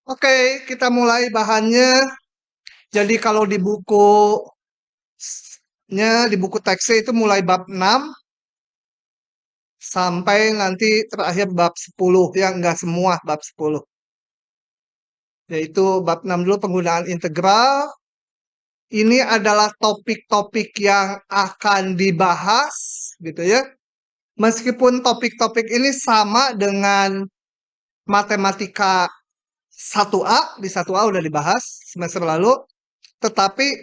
Oke, kita mulai bahannya. Jadi kalau di buku teksnya itu mulai bab 6 sampai nanti terakhir bab 10, ya enggak semua bab 10. Yaitu bab 6 dulu penggunaan integral. Ini adalah topik-topik yang akan dibahas gitu ya. Meskipun topik-topik ini sama dengan matematika 1A, di 1A udah dibahas semester lalu, tetapi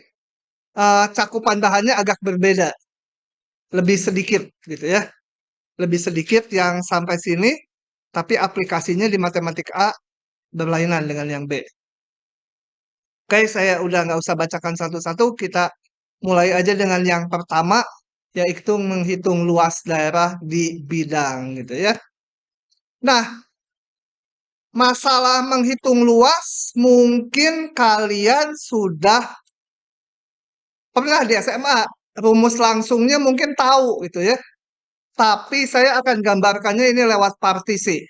cakupan bahannya agak berbeda, lebih sedikit gitu ya. Lebih sedikit yang sampai sini, tapi aplikasinya di matematika A berlainan dengan yang B. Oke, saya udah nggak usah bacakan satu-satu, kita mulai aja dengan yang pertama, yaitu menghitung luas daerah di bidang gitu ya. Nah, masalah menghitung luas mungkin kalian sudah pernah di SMA, rumus langsungnya mungkin tahu gitu ya. Tapi saya akan gambarkannya ini lewat partisi,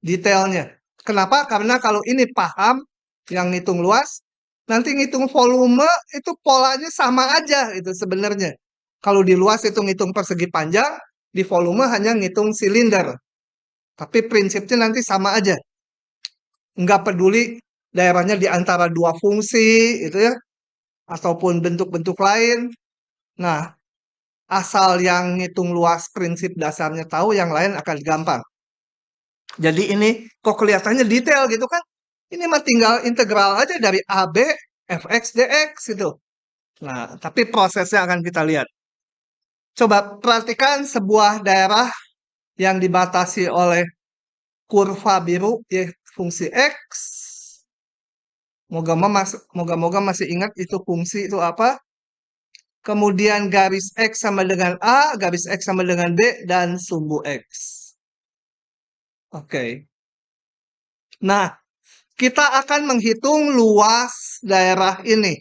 detailnya. Kenapa? Karena kalau ini paham, yang ngitung luas, nanti ngitung volume itu polanya sama aja itu sebenarnya. Kalau di luas itu ngitung persegi panjang, di volume hanya ngitung silinder. Tapi prinsipnya nanti sama aja. Nggak peduli daerahnya di antara dua fungsi, itu ya, ataupun bentuk-bentuk lain. Nah, asal yang ngitung luas prinsip dasarnya tahu, yang lain akan gampang. Jadi ini kok kelihatannya detail gitu kan? Ini mah tinggal integral aja dari AB, fx, dx gitu. Nah, tapi prosesnya akan kita lihat. Coba perhatikan sebuah daerah yang dibatasi oleh kurva biru, ya, fungsi x. Moga-moga masih ingat itu fungsi itu apa. Kemudian garis X sama dengan A, garis X sama dengan B, dan sumbu X. Oke. Nah, kita akan menghitung luas daerah ini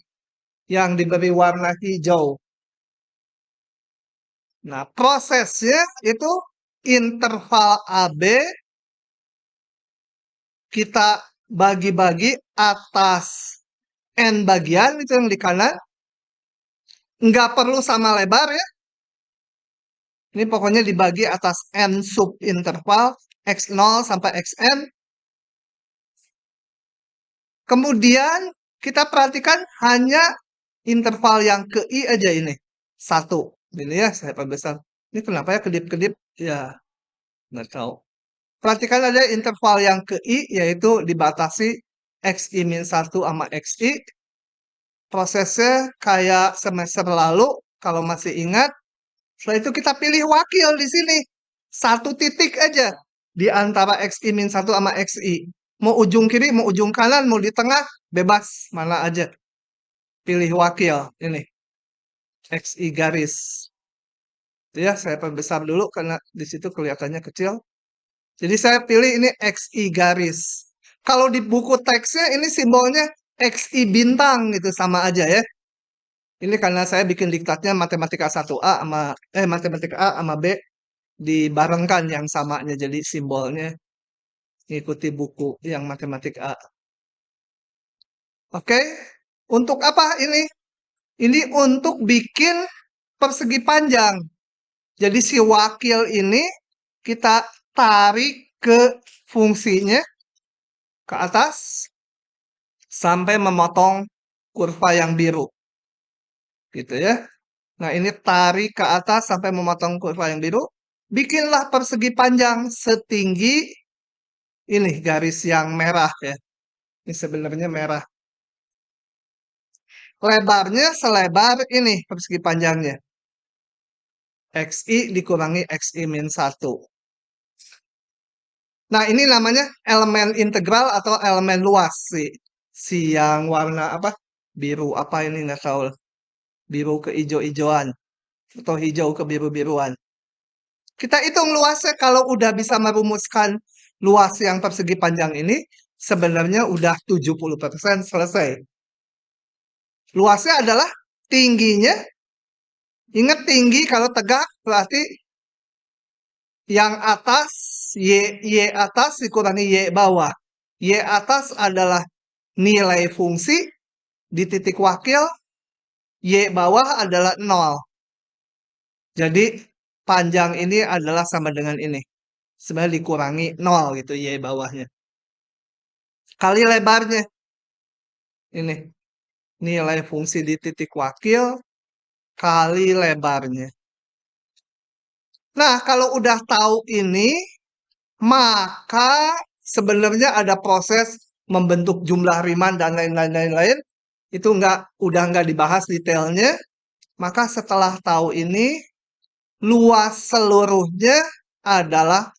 yang diberi warna hijau. Nah, prosesnya itu interval AB kita bagi-bagi atas N bagian, itu yang di kanan. Nggak perlu sama lebar ya. Ini pokoknya dibagi atas N sub interval X0 sampai Xn. Kemudian kita perhatikan hanya interval yang ke I aja ini. 1. Ini ya, saya perbesar. Ini kenapa ya kedip-kedip? Ya, nggak tahu. Perhatikan aja interval yang ke I, yaitu dibatasi XI-1 sama XI. Prosesnya kayak semester lalu, kalau masih ingat. Setelah itu kita pilih wakil di sini. 1 titik aja di antara XI-1 sama XI. Mau ujung kiri, mau ujung kanan, mau di tengah, bebas. Mana aja. Pilih wakil. Ini. XI garis. Itu ya, saya perbesar dulu karena di situ kelihatannya kecil. Jadi saya pilih ini XI garis. Kalau di buku teksnya ini simbolnya XI bintang gitu, sama aja ya. Ini karena saya bikin diktatnya matematika 1A sama B dibarengkan yang samanya, jadi simbolnya ngikuti buku yang matematika A. Oke. Untuk apa ini? Ini untuk bikin persegi panjang. Jadi si wakil ini kita tarik ke fungsinya ke atas sampai memotong kurva yang biru. Gitu ya. Nah, ini tarik ke atas sampai memotong kurva yang biru. Bikinlah persegi panjang setinggi ini garis yang merah ya. Ini sebenarnya merah. Lebarnya selebar ini persegi panjangnya. XI dikurangi XI-1. Nah, ini namanya elemen integral atau elemen luas sih. Si yang warna apa? Biru apa ini nggak tahu. Biru ke hijau-hijauan atau hijau ke biru-biruan. Kita hitung luasnya kalau udah bisa merumuskan luas yang persegi panjang ini, sebenarnya udah 70% selesai. Luasnya adalah tingginya. Ingat tinggi kalau tegak berarti yang atas, Y atas dikurangi Y bawah. Y atas adalah nilai fungsi di titik wakil Y bawah adalah 0. Jadi panjang ini adalah sama dengan ini. Sebenarnya dikurangi 0 gitu Y bawahnya. Kali lebarnya. Ini. Nilai fungsi di titik wakil kali lebarnya. Nah, kalau udah tahu ini, maka sebenarnya ada proses membentuk jumlah Riemann dan lain-lain. Itu udah nggak dibahas detailnya. Maka setelah tahu ini, luas seluruhnya adalah,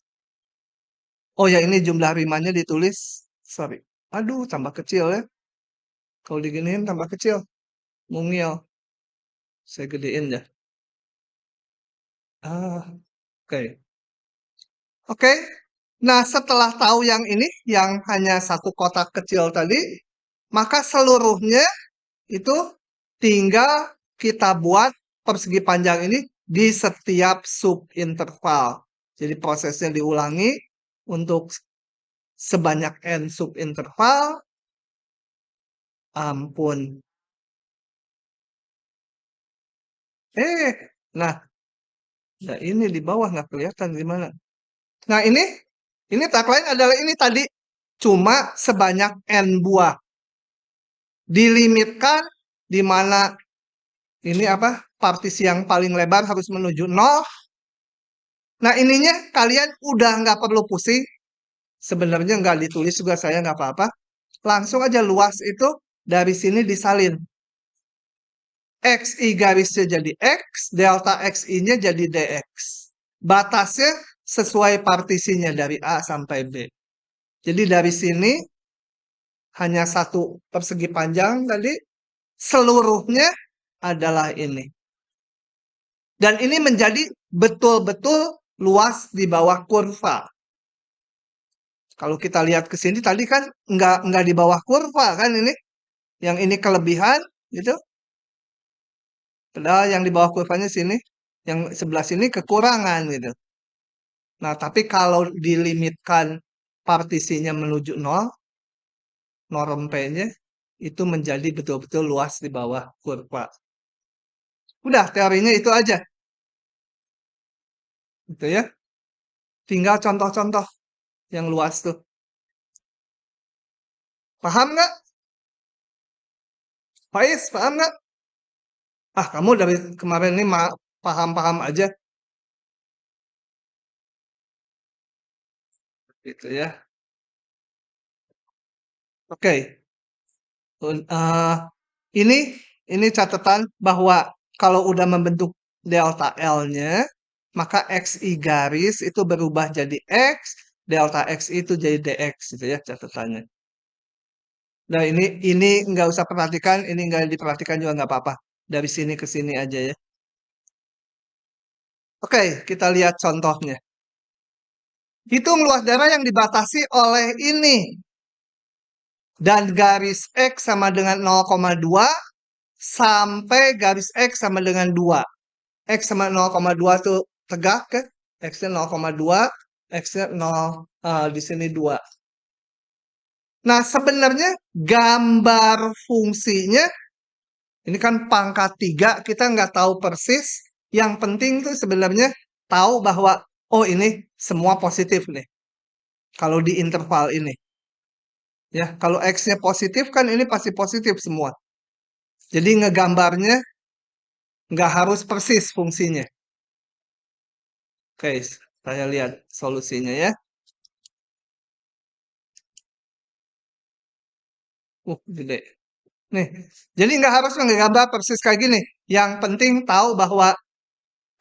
oh ya ini jumlah Riemann-nya ditulis, sorry. Aduh, tambah kecil ya. Kalau diginiin tambah kecil. Mungil. Saya gedein ya. Oke. Oke. Nah, setelah tahu yang ini, yang hanya satu kotak kecil tadi, maka seluruhnya itu tinggal kita buat persegi panjang ini di setiap subinterval. Jadi prosesnya diulangi untuk sebanyak n subinterval. Ampun. Nah, ya ini di bawah nggak kelihatan gimana. Nah, ini tagline adalah ini tadi. Cuma sebanyak n buah. Dilimitkan di mana ini apa? Partisi yang paling lebar harus menuju 0. Nah, ininya kalian udah nggak perlu pusing. Sebenarnya nggak ditulis juga saya nggak apa-apa. Langsung aja luas itu dari sini disalin. XI garisnya jadi X, delta XI-nya jadi DX. Batasnya sesuai partisinya dari A sampai B. Jadi dari sini hanya satu persegi panjang tadi, seluruhnya adalah ini. Dan ini menjadi betul-betul luas di bawah kurva. Kalau kita lihat ke sini tadi kan nggak di bawah kurva kan ini. Yang ini kelebihan gitu. Padahal yang di bawah kurvanya sini, yang sebelah sini kekurangan gitu. Nah, tapi kalau dilimitkan partisinya menuju 0, norm P-nya itu menjadi betul-betul luas di bawah kurva. Udah, teorinya itu aja. Gitu ya. Tinggal contoh-contoh yang luas tuh. Paham nggak? Faiz, paham nggak? Ah, kamu dari kemarin ini paham-paham aja. Gitu ya. Oke. Ini catatan bahwa kalau udah membentuk delta L-nya, maka XI garis itu berubah jadi X, delta X itu jadi DX gitu ya catatannya. Nah, ini nggak usah perhatikan, ini nggak diperhatikan juga nggak apa-apa. Dari sini ke sini aja ya. Oke, kita lihat contohnya. Hitung luas daerah yang dibatasi oleh ini. Dan garis X sama dengan 0,2 sampai garis X sama dengan 2. X sama 0,2 itu tegak kan? X-nya 0,2, X-nya 0, di sini 2. Nah, sebenarnya gambar fungsinya, ini kan pangkat 3, kita nggak tahu persis. Yang penting tuh sebenarnya tahu bahwa, oh ini semua positif nih. Kalau di interval ini. Ya, kalau X-nya positif kan ini pasti positif semua. Jadi ngegambarnya nggak harus persis fungsinya. Oke, saya lihat solusinya ya. Gede. Nih, jadi nggak harus ngegambar persis kayak gini. Yang penting tahu bahwa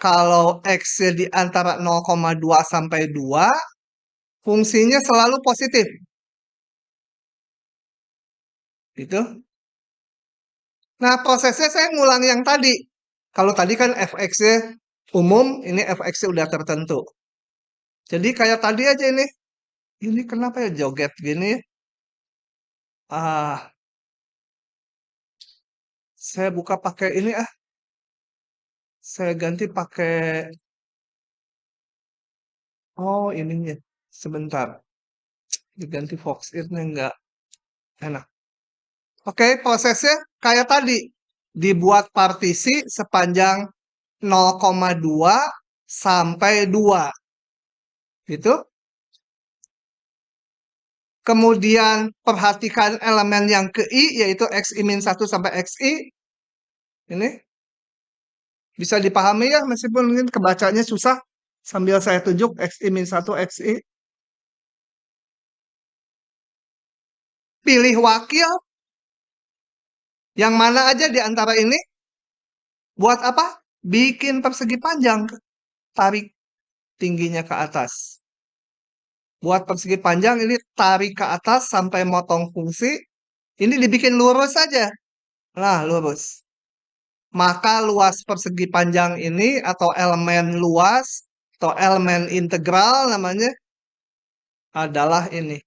kalau X-nya di antara 0,2 sampai 2, fungsinya selalu positif. Gitu. Nah, prosesnya saya ngulang yang tadi. Kalau tadi kan fx-nya umum, ini fx-nya udah tertentu. Jadi kayak tadi aja ini. Ini kenapa ya joget gini? Ah, saya buka pakai ini ah. Saya ganti pakai, oh ininya. Sebentar. Diganti Fox It-nya nggak enak. Oke, prosesnya kayak tadi. Dibuat partisi sepanjang 0,2 sampai 2. Gitu. Kemudian perhatikan elemen yang ke I, yaitu XI-1 sampai XI. Ini bisa dipahami ya, meskipun mungkin kebacanya susah. Sambil saya tunjuk XI-1, XI. Pilih wakil. Yang mana aja di antara ini? Buat apa? Bikin persegi panjang. Tarik tingginya ke atas. Buat persegi panjang ini tarik ke atas sampai motong fungsi. Ini dibikin lurus saja. Nah, lurus. Maka luas persegi panjang ini atau elemen luas atau elemen integral namanya adalah ini.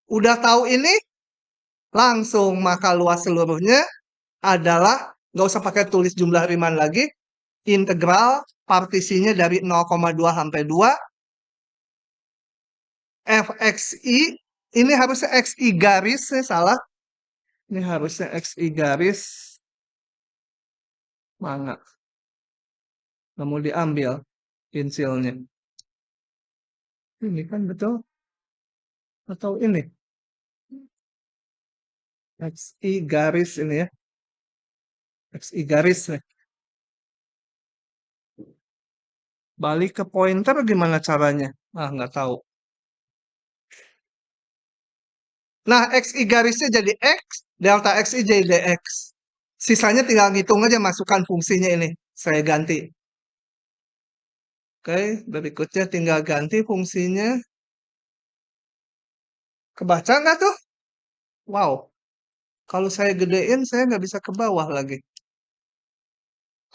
Udah tahu ini? Langsung maka luas seluruhnya adalah, nggak usah pakai tulis jumlah Riemann lagi, integral partisinya dari 0,2 sampai 2 fxi, ini harusnya xi garis, saya salah. Ini harusnya xi garis. Mana? Nggak mau diambil pensilnya. Ini kan betul? Atau ini? Xi garis ini ya. Xi garis nih. Balik ke pointer gimana caranya? Ah, nggak tahu. Nah, xi garisnya jadi x, delta xi jadi dx. Sisanya tinggal ngitung aja masukkan fungsinya ini. Saya ganti. Oke, berikutnya tinggal ganti fungsinya. Kebaca nggak tuh? Wow. Kalau saya gedein, saya nggak bisa ke bawah lagi.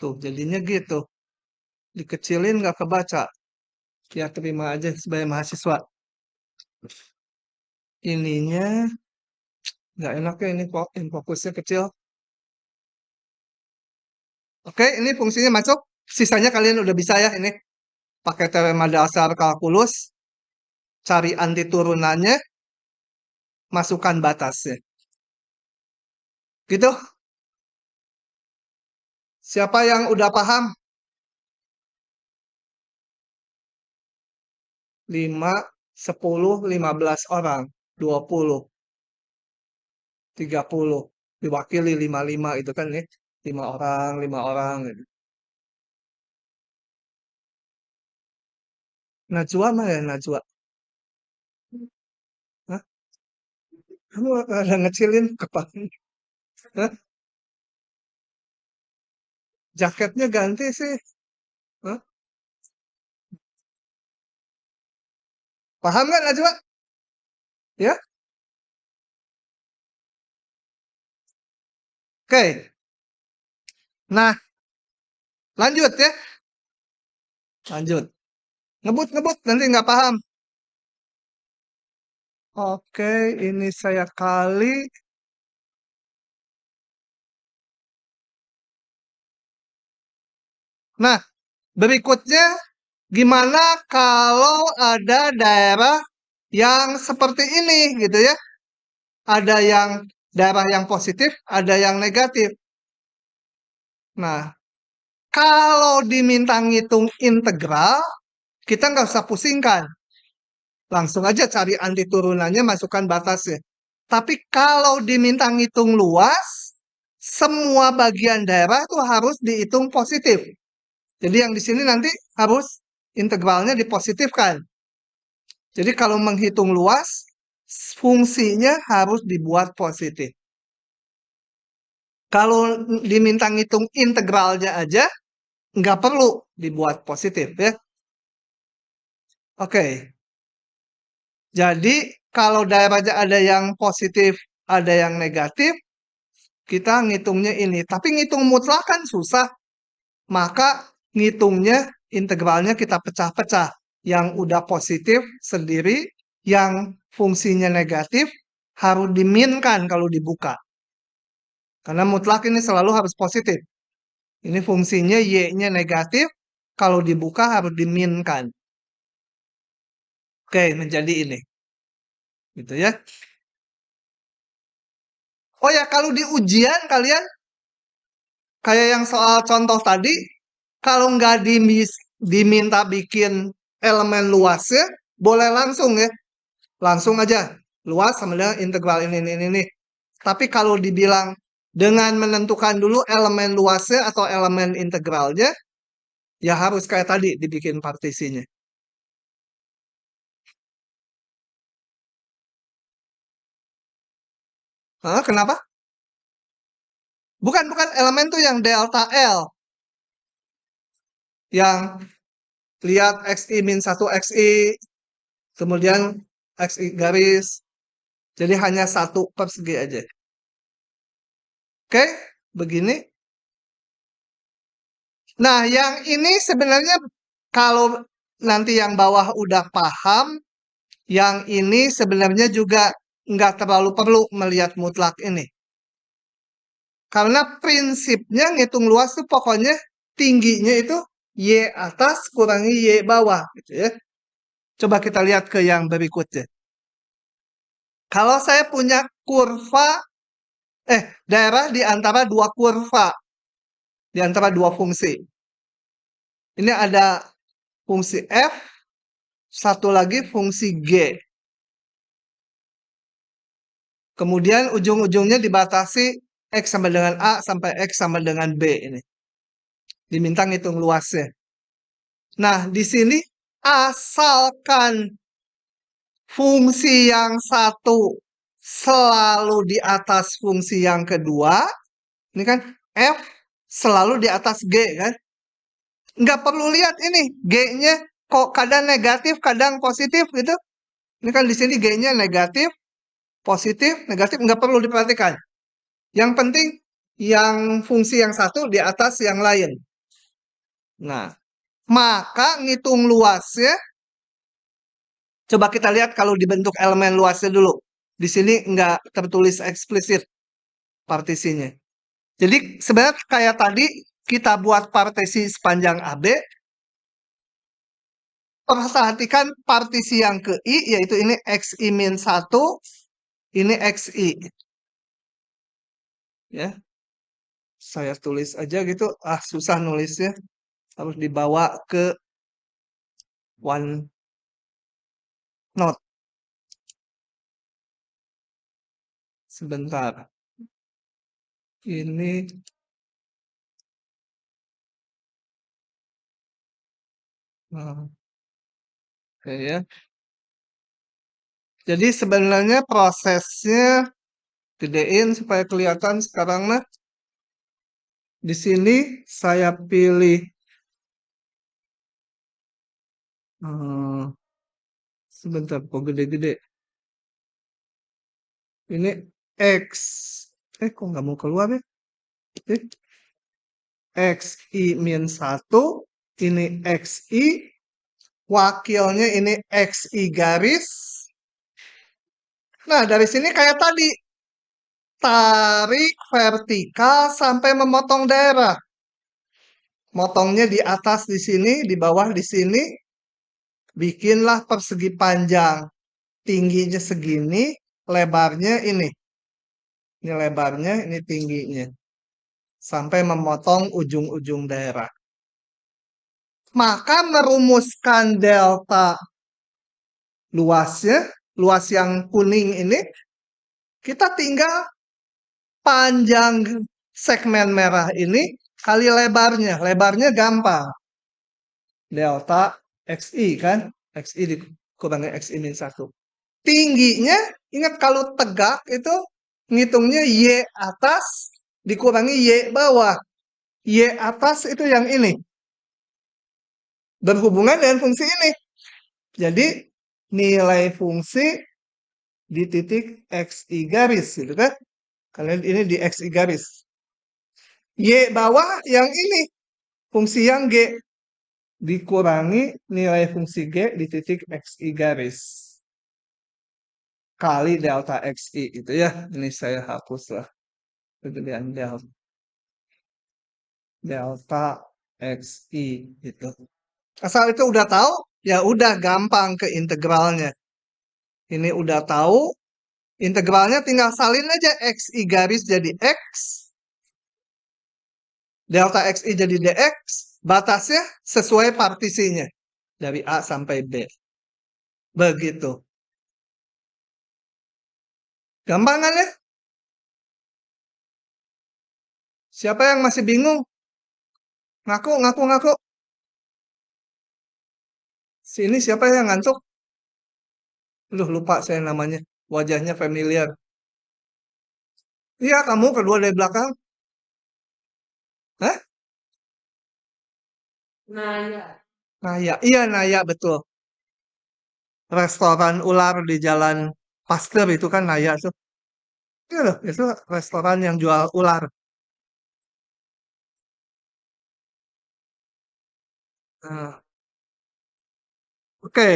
Tuh, jadinya gitu. Dikecilin nggak kebaca. Ya, terima aja sebagai mahasiswa. Ininya nggak enak ya, ini fokusnya kecil. Oke, ini fungsinya masuk. Sisanya kalian udah bisa ya ini. Pakai teorema dasar kalkulus. Cari anti turunannya. Masukkan batasnya. Gitu. Siapa yang udah paham? 5, 10, 15 orang. 20, 30. Diwakili 55 itu kan nih. 5 orang, 5 orang. Gitu. Najwa mah ya, Najwa. Hah? Kamu ada ngecilin kepala. Hah? Jaketnya ganti sih. Hah? Paham kan Najwa? Ya? Oke. Nah, lanjut ya. Lanjut. Ngebut-ngebut, nanti nggak paham. Oke, ini saya kali. Nah, berikutnya gimana kalau ada daerah yang seperti ini gitu ya. Ada yang daerah yang positif, ada yang negatif. Nah, kalau diminta ngitung integral, kita nggak usah pusingkan. Langsung aja cari anti turunannya, masukkan batasnya. Tapi kalau diminta ngitung luas, semua bagian daerah itu harus dihitung positif. Jadi yang di sini nanti harus integralnya dipositifkan. Jadi kalau menghitung luas, fungsinya harus dibuat positif. Kalau diminta ngitung integralnya aja, nggak perlu dibuat positif ya. Oke. Jadi kalau daerahnya ada yang positif, ada yang negatif, kita ngitungnya ini. Tapi ngitung mutlak kan susah. Maka ngitungnya integralnya kita pecah-pecah. Yang udah positif sendiri, yang fungsinya negatif harus diminkan kalau dibuka. Karena mutlak ini selalu harus positif. Ini fungsinya Y-nya negatif, kalau dibuka harus diminkan. Oke, menjadi ini. Gitu ya. Oh ya, kalau di ujian kalian, kayak yang soal contoh tadi, kalau nggak diminta bikin elemen luasnya, boleh langsung ya. Langsung aja. Luas sama dengan integral ini. Tapi kalau dibilang dengan menentukan dulu elemen luasnya atau elemen integralnya, ya harus kayak tadi dibikin partisinya. Hah, kenapa? Bukan elemen tuh yang delta L. Yang lihat XI min 1 XI, kemudian XI garis. Jadi hanya satu persegi aja. Oke, begini. Nah, yang ini sebenarnya kalau nanti yang bawah udah paham, yang ini sebenarnya juga nggak terlalu perlu melihat mutlak ini. Karena prinsipnya ngitung luas tuh pokoknya tingginya itu Y atas kurangi Y bawah. Gitu ya. Coba kita lihat ke yang berikutnya. Kalau saya punya kurva, daerah di antara dua kurva, di antara dua fungsi. Ini ada fungsi F, satu lagi fungsi G. Kemudian ujung-ujungnya dibatasi X sama dengan A sampai X sama dengan B ini. Diminta ngitung luasnya. Nah, di sini asalkan fungsi yang satu selalu di atas fungsi yang kedua, ini kan F selalu di atas G kan. Nggak perlu lihat ini G-nya kok kadang negatif, kadang positif gitu. Ini kan di sini G-nya negatif, positif, negatif, nggak perlu diperhatikan. Yang penting yang fungsi yang satu di atas yang lain. Nah, maka ngitung luasnya, coba kita lihat kalau dibentuk elemen luasnya dulu. Di sini nggak tertulis eksplisit partisinya. Jadi sebenarnya kayak tadi kita buat partisi sepanjang AB, perhatikan partisi yang ke I, yaitu ini XI min 1, ini XI. Ya, saya tulis aja gitu, susah nulisnya. Harus dibawa ke OneNote. Sebentar. Ini oke ya. Jadi sebenarnya prosesnya gedein supaya kelihatan sekarang nah. Di sini saya pilih sebentar kok gede-gede. Ini X. Kok nggak mau keluar ya? XI min 1. Ini XI. Wakilnya ini XI garis. Nah, dari sini kayak tadi. Tarik vertikal sampai memotong daerah. Motongnya di atas di sini, di bawah di sini. Bikinlah persegi panjang. Tingginya segini, lebarnya ini. Ini lebarnya, ini tingginya. Sampai memotong ujung-ujung daerah. Maka merumuskan delta luasnya, luas yang kuning ini, kita tinggal panjang segmen merah ini kali lebarnya. Lebarnya gampang. Delta XI kan. XI dikurangi XI min 1. Tingginya, ingat kalau tegak itu ngitungnya Y atas dikurangi Y bawah. Y atas itu yang ini. Berhubungan dengan fungsi ini. Jadi nilai fungsi di titik XI garis gitu kan. Kalian ini di XI garis. Y bawah yang ini. Fungsi yang G. Dikurangi nilai fungsi G di titik XI garis. Kali delta XI itu ya. Ini saya hapus lah. Kegedean delta XI itu. Asal itu udah tahu, ya udah gampang ke integralnya. Ini udah tahu, Integralnya tinggal salin aja. XI garis jadi X. Delta XI jadi DX. Batasnya sesuai partisinya. Dari A sampai B. Begitu. Gampang kan ya? Siapa yang masih bingung? Ngaku, ngaku, ngaku. Sini siapa yang ngantuk? Lupa saya namanya. Wajahnya familiar. Iya, kamu kedua dari belakang. Hah? Naya. Iya, Naya, betul. Restoran ular di Jalan Pasteur itu kan Naya tuh. Iya loh, itu restoran yang jual ular. Nah, oke.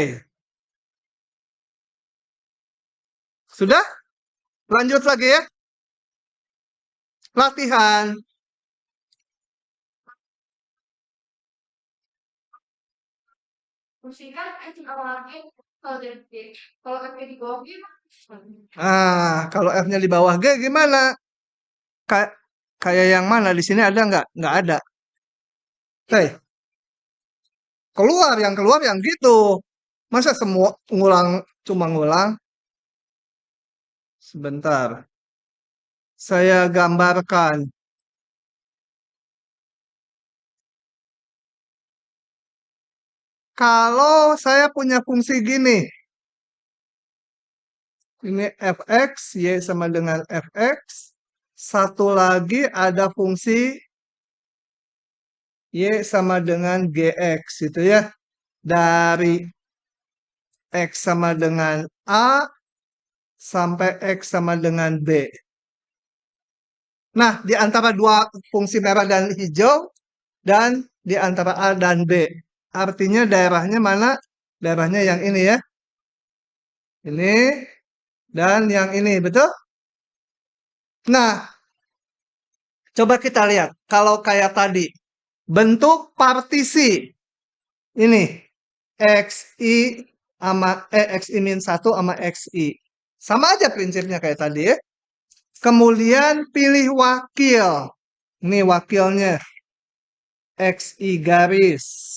Sudah? Lanjut lagi ya. Latihan. Ah, kalau F-nya di bawah G gimana? Kayak kayak yang mana? Di sini ada nggak? Nggak ada. Hei, keluar yang gitu. Masa semua ngulang, cuma ngulang? Sebentar. Saya gambarkan. Kalau saya punya fungsi gini. Ini fx, y sama dengan fx. Satu lagi ada fungsi y sama dengan gx, itu ya. Dari x sama dengan a sampai x sama dengan b. Nah, di antara dua fungsi merah dan hijau, dan di antara a dan b. Artinya daerahnya mana? Daerahnya yang ini ya. Ini dan yang ini, betul? Nah, coba kita lihat. Kalau kayak tadi, bentuk partisi ini XI sama XI min 1 sama XI. Sama aja prinsipnya kayak tadi ya. Kemudian pilih wakil. Ini wakilnya. XI garis.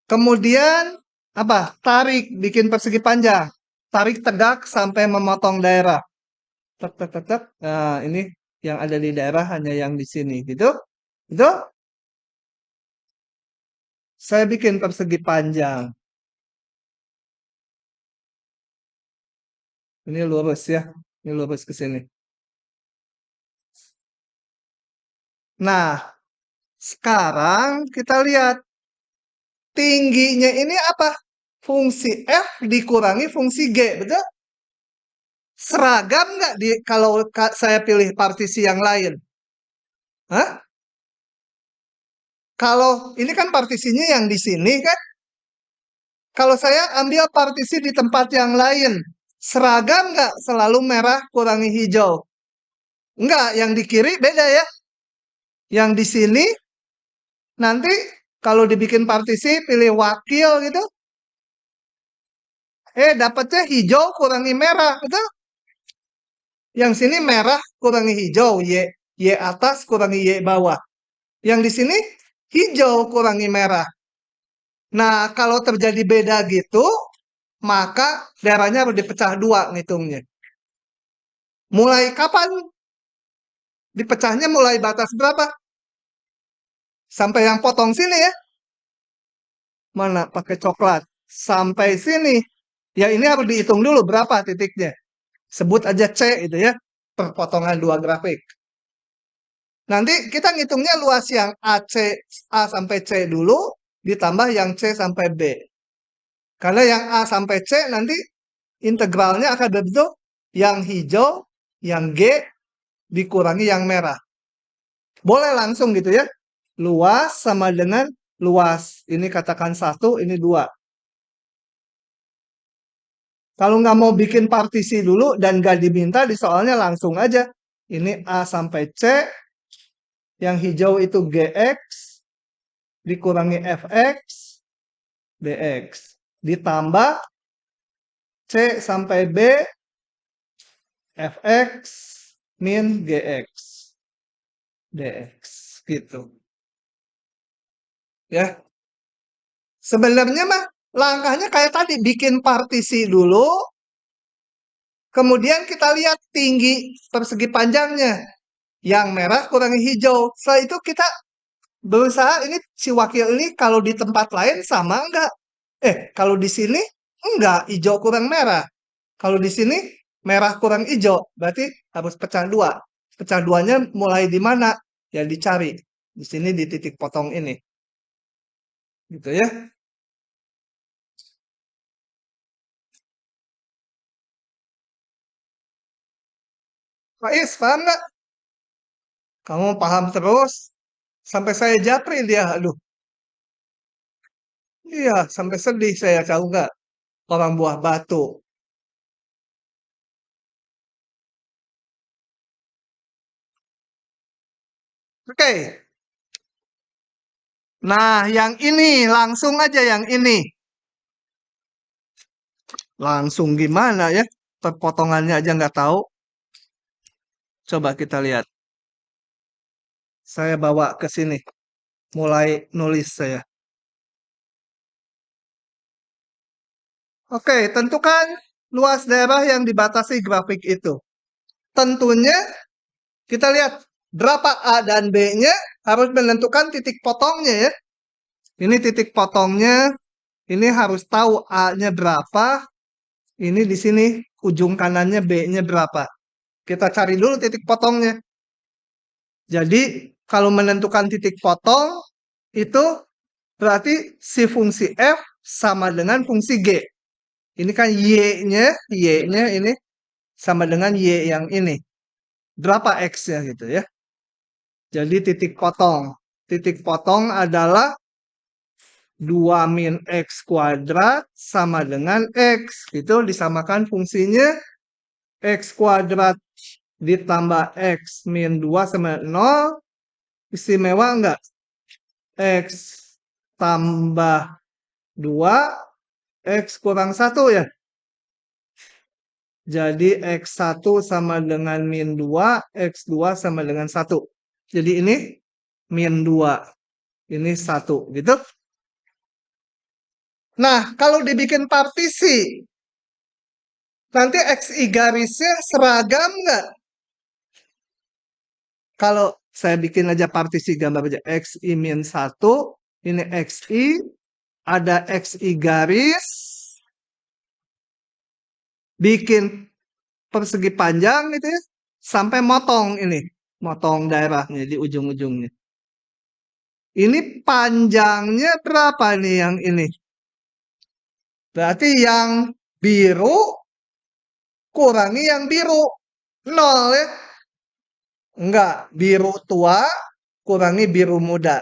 Kemudian apa? Tarik, bikin persegi panjang. Tarik tegak sampai memotong daerah. Tek, tek, tek, tek. Nah, ini yang ada di daerah hanya yang di sini. Gitu? Itu saya bikin persegi panjang. Ini lurus ya. Ini lurus ke sini. Nah, sekarang kita lihat tingginya ini apa? Fungsi F dikurangi fungsi G, betul? Seragam nggak kalau saya pilih partisi yang lain? Hah? Kalau ini kan partisinya yang di sini kan? Kalau saya ambil partisi di tempat yang lain, seragam nggak selalu merah kurangi hijau? Enggak, yang di kiri beda ya. Yang di sini nanti kalau dibikin partisi pilih wakil gitu, dapatnya hijau kurangi merah, betul? Yang sini merah kurangi hijau, Y atas kurangi Y bawah. Yang di sini hijau kurangi merah. Nah, kalau terjadi beda gitu, maka daerahnya harus dipecah dua ngitungnya. Mulai kapan? Dipecahnya mulai batas berapa? Sampai yang potong sini ya. Mana pakai coklat. Sampai sini. Ya ini harus dihitung dulu berapa titiknya. Sebut aja C itu ya. Perpotongan dua grafik. Nanti kita ngitungnya luas yang AC, A sampai C dulu, ditambah yang C sampai B. Karena yang A sampai C nanti integralnya akan berbentuk yang hijau, yang G, dikurangi yang merah. Boleh langsung gitu ya. Luas sama dengan luas. Ini katakan 1, ini 2. Kalau nggak mau bikin partisi dulu dan nggak diminta di soalnya langsung aja. Ini A sampai C, yang hijau itu GX, dikurangi FX, DX. Ditambah C sampai B, fx min gx dx gitu. Ya. Sebenarnya mah langkahnya kayak tadi, bikin partisi dulu, kemudian kita lihat tinggi persegi panjangnya. Yang merah kurangi hijau. Setelah itu kita berusaha ini si wakil ini kalau di tempat lain sama enggak? Kalau di sini enggak, hijau kurang merah. Kalau di sini merah kurang hijau, berarti harus pecah dua. Pecah duanya mulai di mana? Ya dicari. Di sini di titik potong ini. Gitu ya. Faiz, paham nggak? Kamu paham terus? Sampai saya japri dia. Aduh, iya, sampai sedih saya, tahu nggak? Orang buah batu. Oke. Nah, yang ini langsung aja yang ini. Langsung gimana ya? Perpotongannya aja nggak tahu. Coba kita lihat. Saya bawa ke sini. Mulai nulis saya. Oke, tentukan luas daerah yang dibatasi grafik itu. Tentunya kita lihat berapa A dan B-nya harus menentukan titik potongnya ya. Ini titik potongnya, ini harus tahu A-nya berapa, ini di sini ujung kanannya B-nya berapa. Kita cari dulu titik potongnya. Jadi kalau menentukan titik potong itu berarti si fungsi F sama dengan fungsi G. Ini kan Y-nya ini sama dengan Y yang ini. Berapa X-nya gitu ya. Jadi titik potong. Titik potong adalah 2 min X kuadrat sama dengan X. Itu disamakan fungsinya X kuadrat ditambah X min 2 sama 0. Istimewa enggak? X tambah 2, X kurang 1 ya. Jadi X1 sama dengan min 2, X2 sama dengan 1. Jadi ini min 2, ini 1 gitu. Nah, kalau dibikin partisi, nanti XI garisnya seragam nggak? Kalau saya bikin aja partisi gambar aja XI min 1, ini XI, ada XI garis, bikin persegi panjang gitu ya, sampai motong ini, motong daerahnya di ujung-ujungnya. Ini panjangnya berapa nih yang ini? Berarti yang biru kurangi yang biru. 0 ya. Enggak, biru tua kurangi biru muda.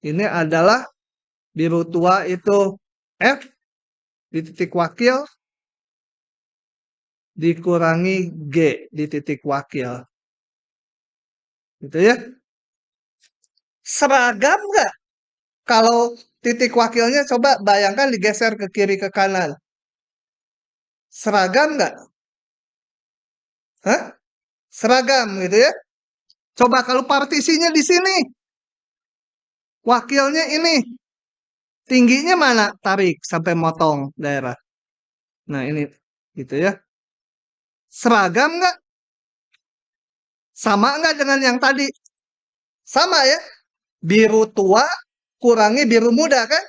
Ini adalah biru tua itu F di titik wakil dikurangi G di titik wakil. Gitu ya. Seragam nggak? Kalau titik wakilnya coba bayangkan digeser ke kiri ke kanan. Seragam nggak? Hah? Seragam gitu ya. Coba kalau partisinya di sini. Wakilnya ini. Tingginya mana? Tarik sampai motong daerah. Nah ini gitu ya. Seragam nggak? Sama nggak dengan yang tadi? Sama ya. Biru tua kurangi biru muda kan?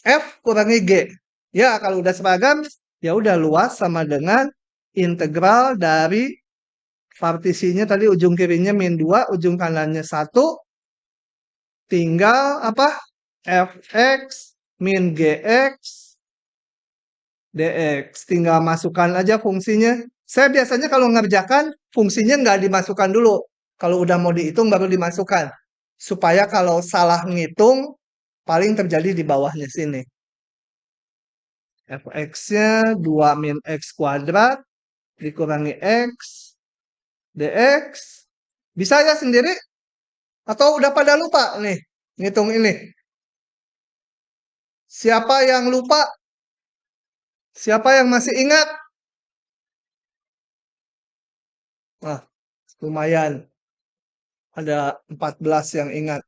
F kurangi G. Ya kalau udah seragam, ya udah luas sama dengan integral dari partisinya tadi ujung kirinya min 2, ujung kanannya 1. Tinggal apa? Fx min Gx dx. Tinggal masukkan aja fungsinya. Saya biasanya kalau ngerjakan, fungsinya nggak dimasukkan dulu. Kalau udah mau dihitung, baru dimasukkan. Supaya kalau salah ngitung, paling terjadi di bawahnya sini. Fx-nya 2 min x kuadrat dikurangi x dx. Bisa ya sendiri? Atau udah pada lupa nih ngitung ini? Siapa yang lupa? Siapa yang masih ingat? Nah, lumayan. Ada 14 yang ingat.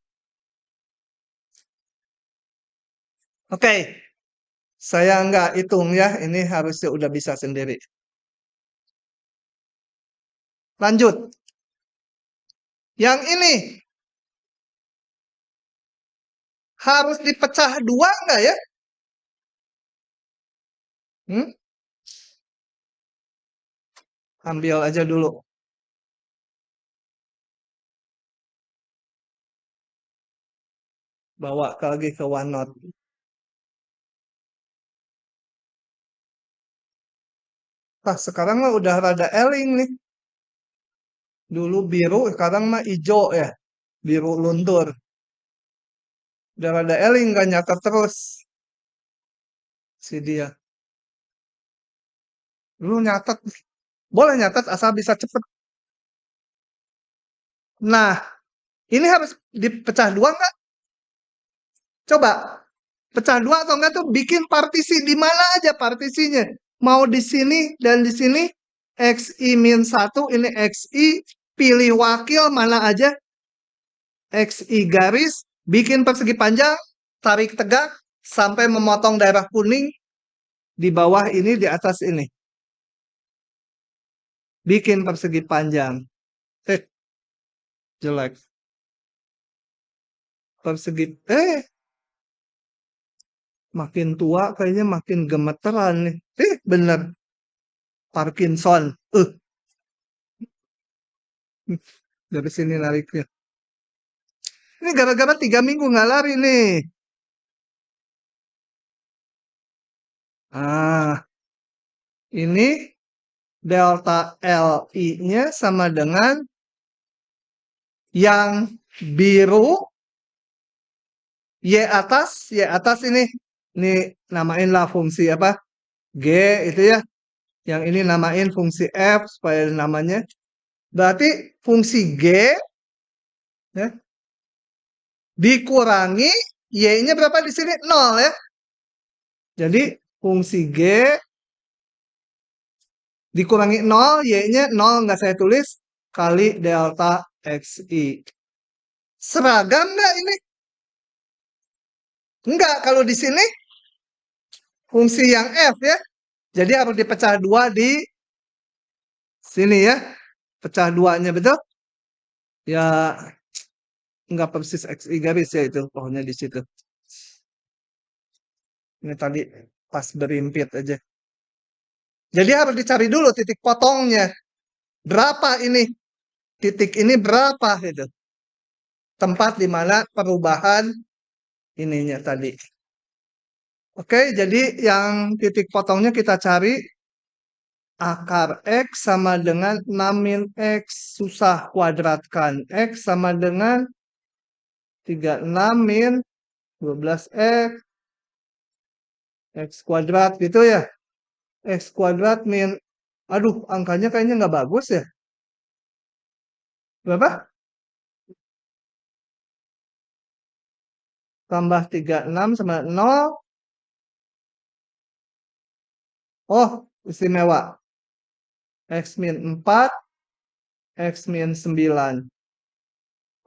Oke, saya nggak hitung ya. Ini harusnya udah bisa sendiri. Lanjut. Yang ini harus dipecah dua nggak ya? Hmm? Ambil aja dulu. Bawa lagi ke OneNote. Nah, sekarang mah udah rada eling nih. Dulu biru, sekarang mah hijau ya. Biru luntur. Udah rada eling gak nyatet terus. Si dia. Lu nyatet. Boleh nyatet asal bisa cepet. Nah, ini harus dipecah dua nggak? Coba. Pecah dua atau enggak tuh bikin partisi. Di mana aja partisinya. Mau di sini dan di sini. XI-1, ini XI. Pilih wakil mana aja. XI garis. Bikin persegi panjang. Tarik tegak. Sampai memotong daerah kuning. Di bawah ini, di atas ini. Bikin persegi panjang. Jelek. Persegi, makin tua kayaknya makin gemeteran nih. Bener. Parkinson. Dari sini nariknya. Ini gara-gara 3 minggu nggak lari nih. Ah, ini delta LI-nya sama dengan yang biru Y atas ini. Ini namainlah fungsi apa? G itu ya. Yang ini namain fungsi F supaya namanya. Berarti fungsi G ya, dikurangi Y-nya berapa di sini? 0 ya. Jadi fungsi G dikurangi 0, Y-nya 0 nggak saya tulis, kali delta XI. Seragam nggak ini? Enggak, kalau di sini fungsi yang F ya. Jadi harus dipecah dua di sini ya. Pecah duanya betul? Ya nggak persis XI garis ya itu, pokoknya di situ. Ini tadi pas berimpit aja. Jadi harus dicari dulu titik potongnya. Berapa ini? Titik ini berapa gitu. Tempat di mana perubahan ininya tadi. Oke, jadi yang titik potongnya kita cari akar X sama dengan 6 min X. Susah kuadratkan. X sama dengan 36 min 12X. X kuadrat gitu ya. X kuadrat min. Aduh, angkanya kayaknya nggak bagus ya. Berapa? Tambah 36 sama 0. Oh, istimewa. X min 4. X min 9.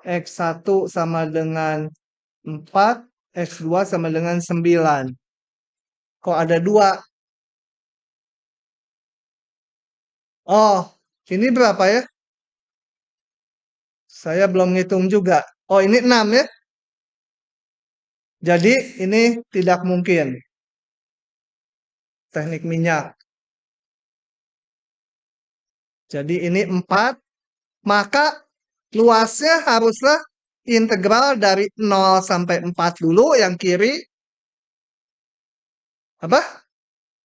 X1 sama dengan 4. X2 sama dengan 9. Kok ada 2? Oh, ini berapa ya? Saya belum ngitung juga. Oh, ini 6 ya. Jadi ini tidak mungkin. Teknik minyak. Jadi ini 4. Maka luasnya haruslah integral dari 0 sampai 4 dulu. Yang kiri. Apa?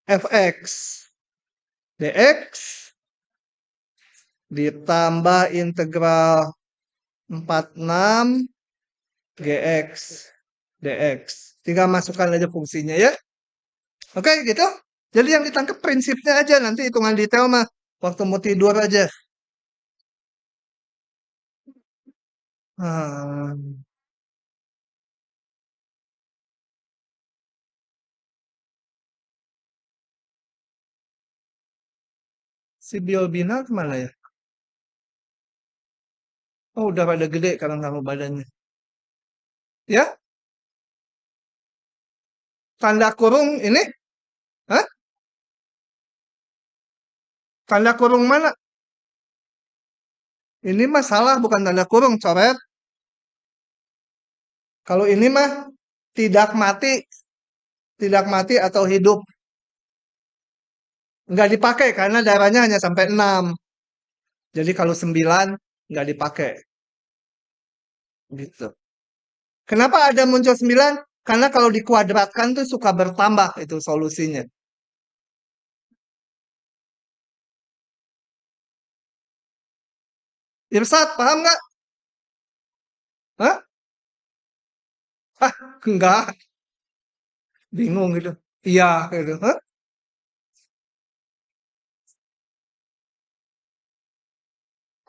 Fx. Dx. Ditambah integral 46 Gx dx. Tinggal masukkan aja fungsinya ya. Oke gitu. Jadi yang ditangkap prinsipnya aja. Nanti hitungan detail mah waktu mau tidur aja. Hmm. Si Biobina kemana ya? Oh, udah pada gede kalau kamu badannya. Ya, tanda kurung ini, hah? Tanda kurung mana? Ini mah salah, bukan tanda kurung, coret. Kalau ini mah tidak mati atau hidup. Nggak dipakai karena darahnya hanya sampai 6. Jadi kalau 9 nggak dipakai. Gitu. Kenapa ada muncul 9? Karena kalau dikuadratkan tuh suka bertambah itu solusinya. Irsat, paham nggak? Hah? Ah, enggak. Bingung gitu. Iya, gitu. Hah?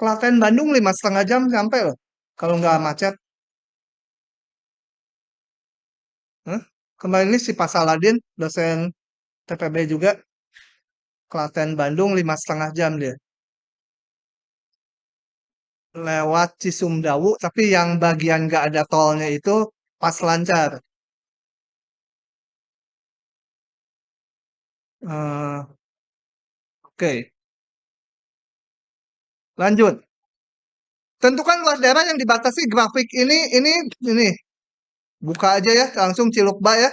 Klaten Bandung 5,5 jam sampai loh. Kalau nggak macet. Hah? Kemarin ini si Pak Saladin, dosen TPB juga, Klaten Bandung 5,5 jam dia. Lewat Cisumdawu, tapi yang bagian nggak ada tolnya itu pas lancar. Oke, lanjut. Tentukan luas daerah yang dibatasi grafik ini. Buka aja ya, langsung Cilukba ya.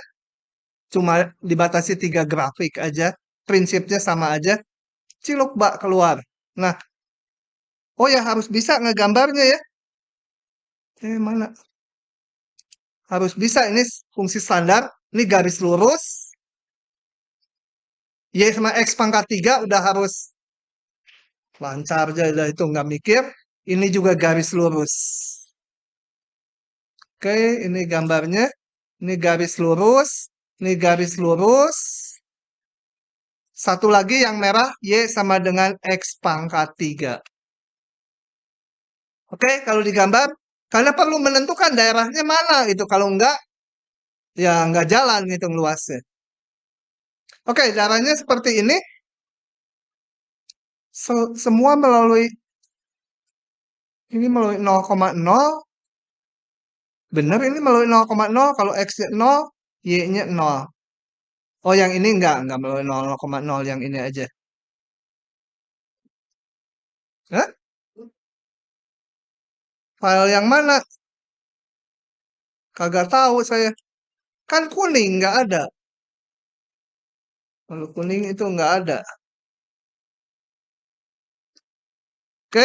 Cuma dibatasi 3 grafik aja. Prinsipnya sama aja. Cilukba keluar. Nah, oh ya harus bisa ngegambarnya ya. Mana? Harus bisa, ini fungsi standar. Ini garis lurus. Y sama X pangkat 3 udah harus lancar aja, udah itu nggak mikir. Ini juga garis lurus. Oke, ini gambarnya. Ini garis lurus. Ini garis lurus. Satu lagi yang merah, Y sama dengan X pangkat 3. Oke, kalau digambar, karena perlu menentukan daerahnya mana gitu. Kalau enggak, ya enggak jalan ngitung luasnya. Oke, daerahnya seperti ini. Semua melalui, ini melalui 0,0. Benar ini melalui 0,0. Kalau X-nya 0, Y-nya 0. Oh, yang ini enggak melalui 0,0. Yang ini aja. Hah? File yang mana? Kagak tahu saya. Kan kuning, nggak ada. Kalau kuning itu nggak ada. Oke,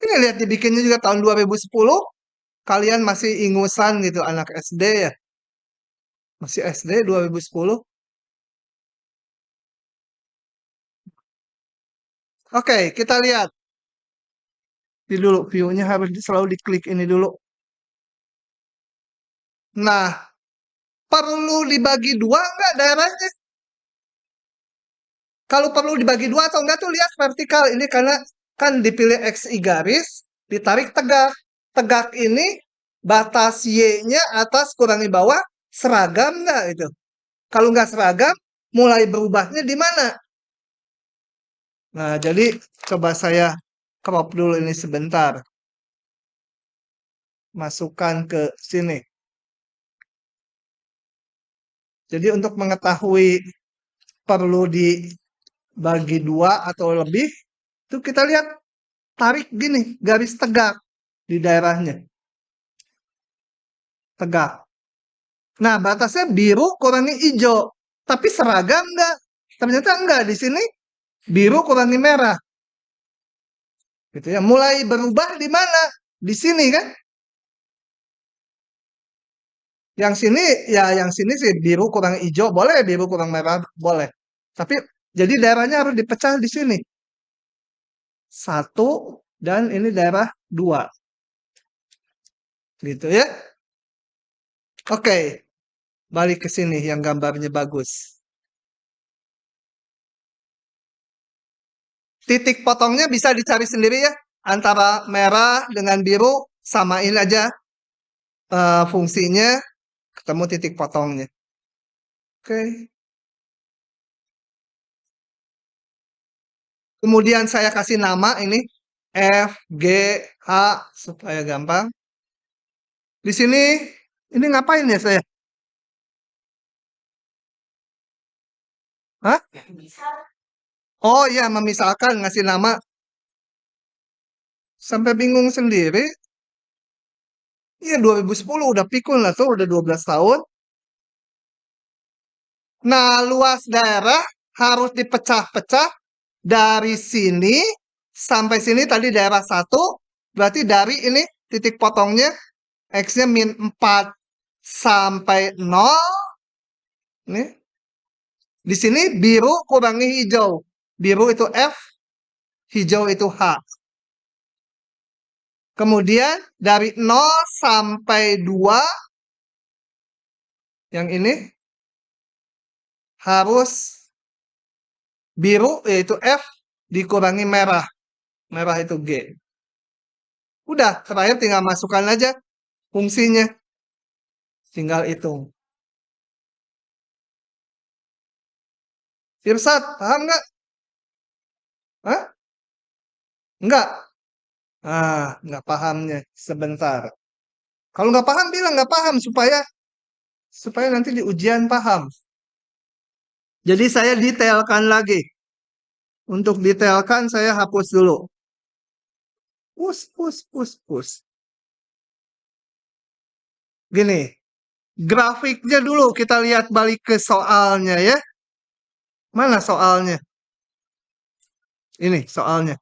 ini lihat dibikinnya juga tahun 2010. Kalian masih ingusan gitu, anak SD ya. Masih SD 2010. Oke, kita lihat. Ini dulu, view-nya harus selalu diklik ini dulu. Nah, perlu dibagi dua nggak daerahnya? Kalau perlu dibagi dua atau enggak tuh lihat vertikal. Ini karena kan dipilih XI garis, ditarik tegak. Tegak ini batas Y-nya atas kurangi bawah seragam nggak itu? Kalau nggak seragam, mulai berubahnya di mana? Nah, jadi coba saya crop dulu ini sebentar. Masukkan ke sini. Jadi untuk mengetahui perlu dibagi dua atau lebih, itu kita lihat tarik gini, garis tegak di daerahnya. Tegak. Nah, batasnya biru kurangi hijau. Tapi seragam nggak? Ternyata enggak. Di sini biru kurangi merah. Gitu ya. Mulai berubah di mana? Di sini kan? Yang sini ya yang sini sih biru kurang hijau boleh, biru kurang merah boleh. Tapi jadi daerahnya harus dipecah di sini. Satu dan ini daerah dua. Gitu ya. Oke, balik ke sini yang gambarnya bagus. Titik potongnya bisa dicari sendiri ya. Antara merah dengan biru samain aja fungsinya, ketemu titik potongnya. Oke. Kemudian saya kasih nama ini. F, G, H, supaya gampang. Di sini, ini ngapain ya saya? Hah? Oh iya, memisahkan, ngasih nama. Sampai bingung sendiri. Iya, 2010 udah pikun lah tuh, udah 12 tahun. Nah, luas daerah harus dipecah-pecah dari sini sampai sini tadi daerah 1. Berarti dari ini titik potongnya X-nya min 4 sampai 0. Nih. Di sini biru kurangi hijau. Biru itu F, hijau itu H. Kemudian dari 0 sampai 2 yang ini harus biru yaitu F dikurangi merah. Merah itu G. Udah, terakhir tinggal masukkan aja fungsinya. Tinggal hitung. Irsat, paham nggak? Hah? Nggak? Nggak pahamnya. Sebentar. Kalau nggak paham, bilang nggak paham supaya nanti di ujian paham. Jadi saya detailkan lagi. Untuk detailkan saya hapus dulu. Pus. Gini, grafiknya dulu kita lihat balik ke soalnya ya. Mana soalnya? Ini soalnya.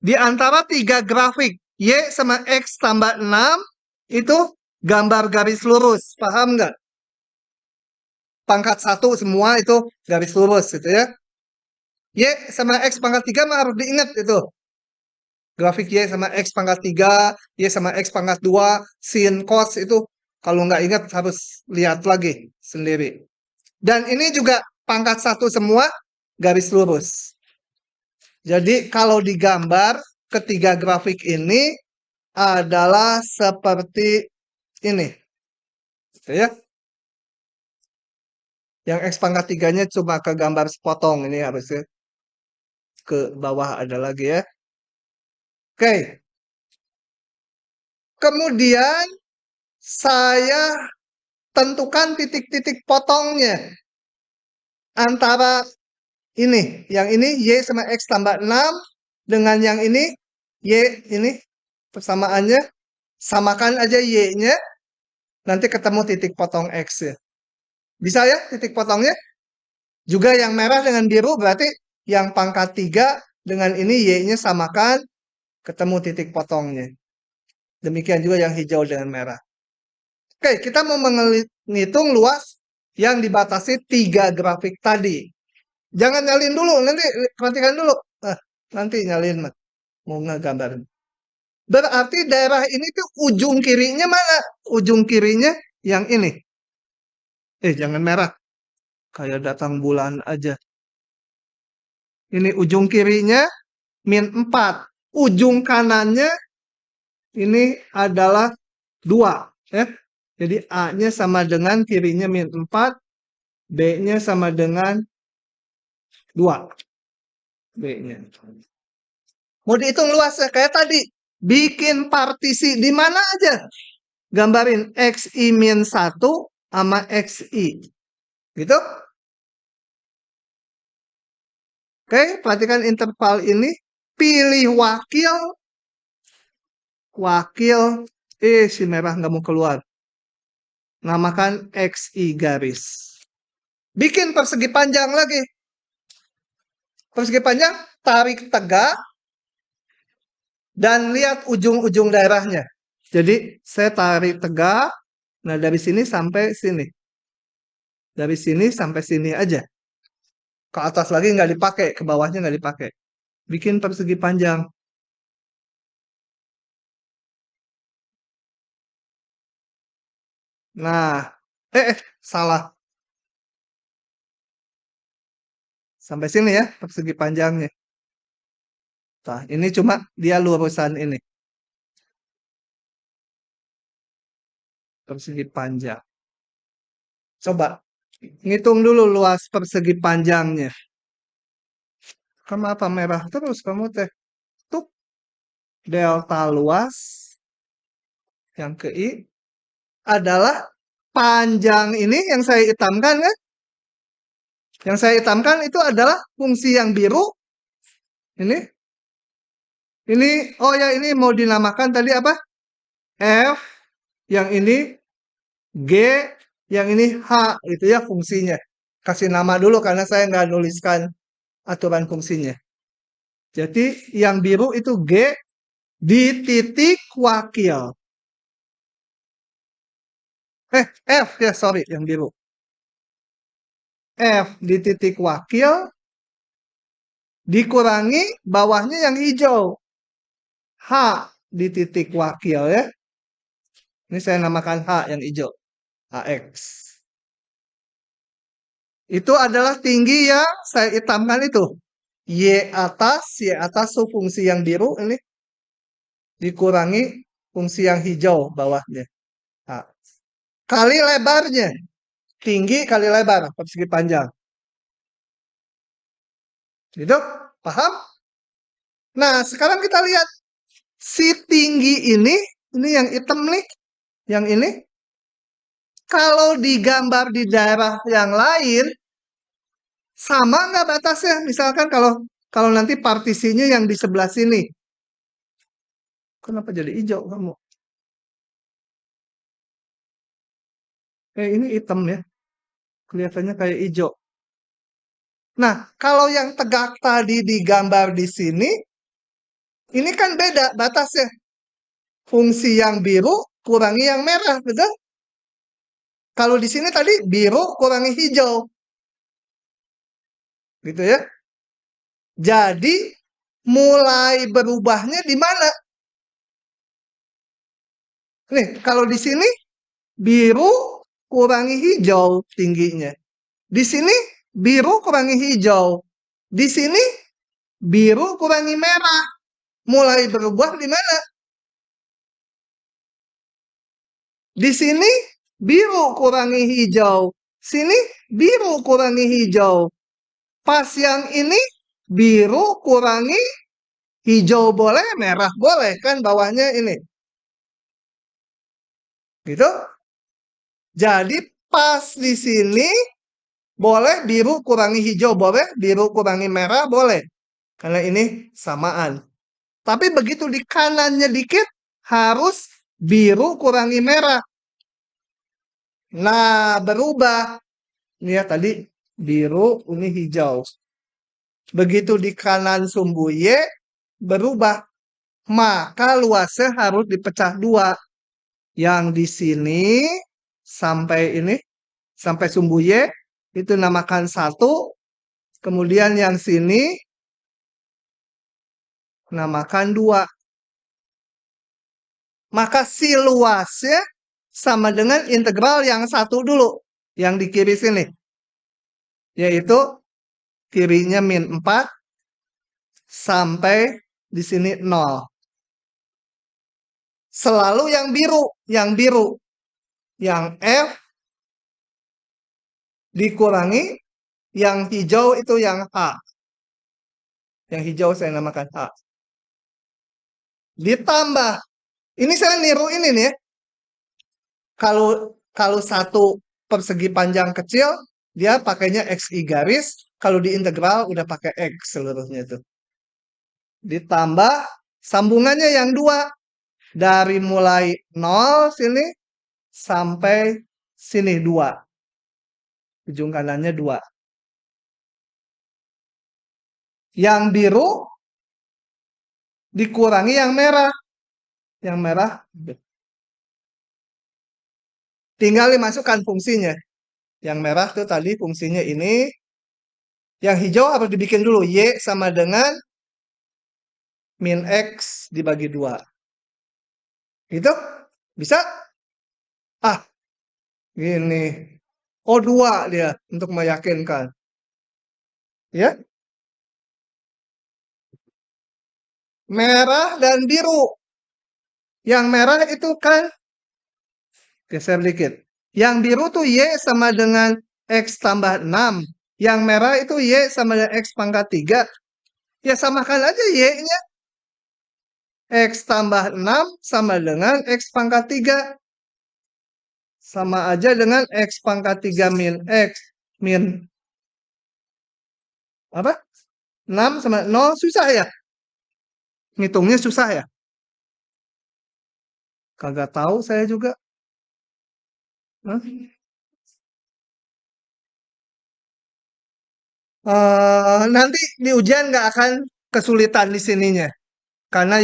Di antara 3 grafik, Y sama X tambah 6, itu gambar garis lurus. Paham nggak? Pangkat 1 semua itu garis lurus gitu ya. Y sama X pangkat 3 mah harus diingat itu. Grafik Y sama X pangkat 3, Y sama X pangkat 2, sin, cos itu kalau nggak ingat harus lihat lagi sendiri. Dan ini juga pangkat 1 semua garis lurus. Jadi kalau digambar ketiga grafik ini adalah seperti ini. Gitu ya. Yang X pangkat 3-nya cuma ke gambar sepotong. Ini harusnya ke bawah ada lagi ya. Oke. Kemudian saya tentukan titik-titik potongnya. Antara ini. Yang ini Y sama X tambah 6. Dengan yang ini Y ini persamaannya. Samakan aja Y-nya. Nanti ketemu titik potong X ya. Bisa ya titik potongnya? Juga yang merah dengan biru berarti yang pangkat 3 dengan ini Y-nya samakan, ketemu titik potongnya. Demikian juga yang hijau dengan merah. Oke, kita mau menghitung luas yang dibatasi 3 grafik tadi. Jangan nyalin dulu, nanti perhatikan dulu. Nanti nyalin, mau ngegambarin. Berarti daerah ini tuh ujung kirinya mana? Ujung kirinya yang ini. Jangan merah. Kayak datang bulan aja. Ini ujung kirinya min 4. Ujung kanannya ini adalah 2. Ya. Jadi A-nya sama dengan kirinya min 4. B-nya sama dengan 2. B-nya. Mau dihitung luasnya kayak tadi. Bikin partisi di mana aja. Gambarin XI min 1 sama XI. Gitu. Oke, perhatikan interval ini. Pilih wakil. Si merah nggak mau keluar. Namakan XI garis. Bikin persegi panjang lagi. Persegi panjang, tarik tegak. Dan lihat ujung-ujung daerahnya. Jadi, saya tarik tegak. Nah, dari sini sampai sini. Dari sini sampai sini aja. Ke atas lagi nggak dipakai, ke bawahnya nggak dipakai. Bikin persegi panjang. Nah, salah. Sampai sini ya, persegi panjangnya. Nah, ini cuma dia lurusan ini. Persegi panjang. Coba, ngitung dulu luas persegi panjangnya. Kamu apa merah terus kamu teh? delta luas yang ke I adalah panjang ini yang saya hitamkan kan? Yang saya hitamkan itu adalah fungsi yang biru. Ini, oh ya ini mau dinamakan tadi apa? F, yang ini G, yang ini H, itu ya fungsinya. Kasih nama dulu karena saya nggak nuliskan aturan fungsinya. Jadi yang biru itu G di titik wakil. F ya, sorry, yang biru. F di titik wakil dikurangi bawahnya yang hijau. H di titik wakil ya. Ini saya namakan H yang hijau. HX. Itu adalah tinggi yang saya hitamkan itu. Y atas itu fungsi yang biru ini. Dikurangi fungsi yang hijau bawahnya. Nah, kali lebarnya. Tinggi kali lebar, persegi panjang. Gitu? Paham? Nah, sekarang kita lihat. Si tinggi ini yang hitam nih. Yang ini. Kalau digambar di daerah yang lain, sama nggak batasnya? Misalkan kalau nanti partisinya yang di sebelah sini. Kenapa jadi hijau kamu? Ini hitam ya. Kelihatannya kayak hijau. Nah, kalau yang tegak tadi digambar di sini, ini kan beda batasnya. Fungsi yang biru kurangi yang merah, betul? Kalau di sini tadi biru kurangi hijau. Gitu ya. Jadi, mulai berubahnya di mana? Nih, kalau di sini biru kurangi hijau tingginya. Di sini biru kurangi hijau. Di sini biru kurangi merah. Mulai berubah di mana? Di sini biru kurangi hijau. Sini biru kurangi hijau. Pas yang ini biru kurangi hijau boleh, merah boleh. Kan bawahnya ini. Gitu. Jadi pas di sini boleh biru kurangi hijau boleh, biru kurangi merah boleh. Karena ini samaan. Tapi begitu di kanannya dikit harus biru kurangi merah. Nah, berubah. Ini ya tadi biru, ini hijau. Begitu di kanan sumbu Y berubah. Maka luasnya harus dipecah dua. Yang di sini sampai ini, sampai sumbu Y, itu namakan 1. Kemudian yang sini namakan 2. Maka si luasnya sama dengan integral yang 1 dulu. Yang di kiri sini. Yaitu kirinya min 4 sampai di sini 0. Selalu yang biru. Yang biru. Yang F dikurangi yang hijau itu yang H. Yang hijau saya namakan H. Ditambah. Ini saya niru ini nih ya. Kalau satu persegi panjang kecil, dia pakainya XI garis. Kalau di integral udah pakai X seluruhnya itu. Ditambah sambungannya yang 2. Dari mulai 0 sini sampai sini 2. Ujung kanannya 2. Yang biru dikurangi yang merah. Yang merah tinggal dimasukkan fungsinya. Yang merah tuh tadi fungsinya ini. Yang hijau harus dibikin dulu. Y sama dengan min X dibagi 2. Gitu? Bisa? Ah, gini. Oh, 2 dia untuk meyakinkan. Ya? Merah dan biru. Yang merah itu kan, geser dikit. Yang biru tuh Y sama dengan X tambah 6. Yang merah itu Y sama dengan X pangkat 3. Ya samakan aja Y-nya. X tambah 6 sama dengan X pangkat 3. Sama aja dengan X pangkat 3 min X. Min apa? 6 sama 0 susah ya? Ngitungnya susah ya? Kagak tahu saya juga. Hah? Nanti di ujian nggak akan kesulitan di sininya. Karena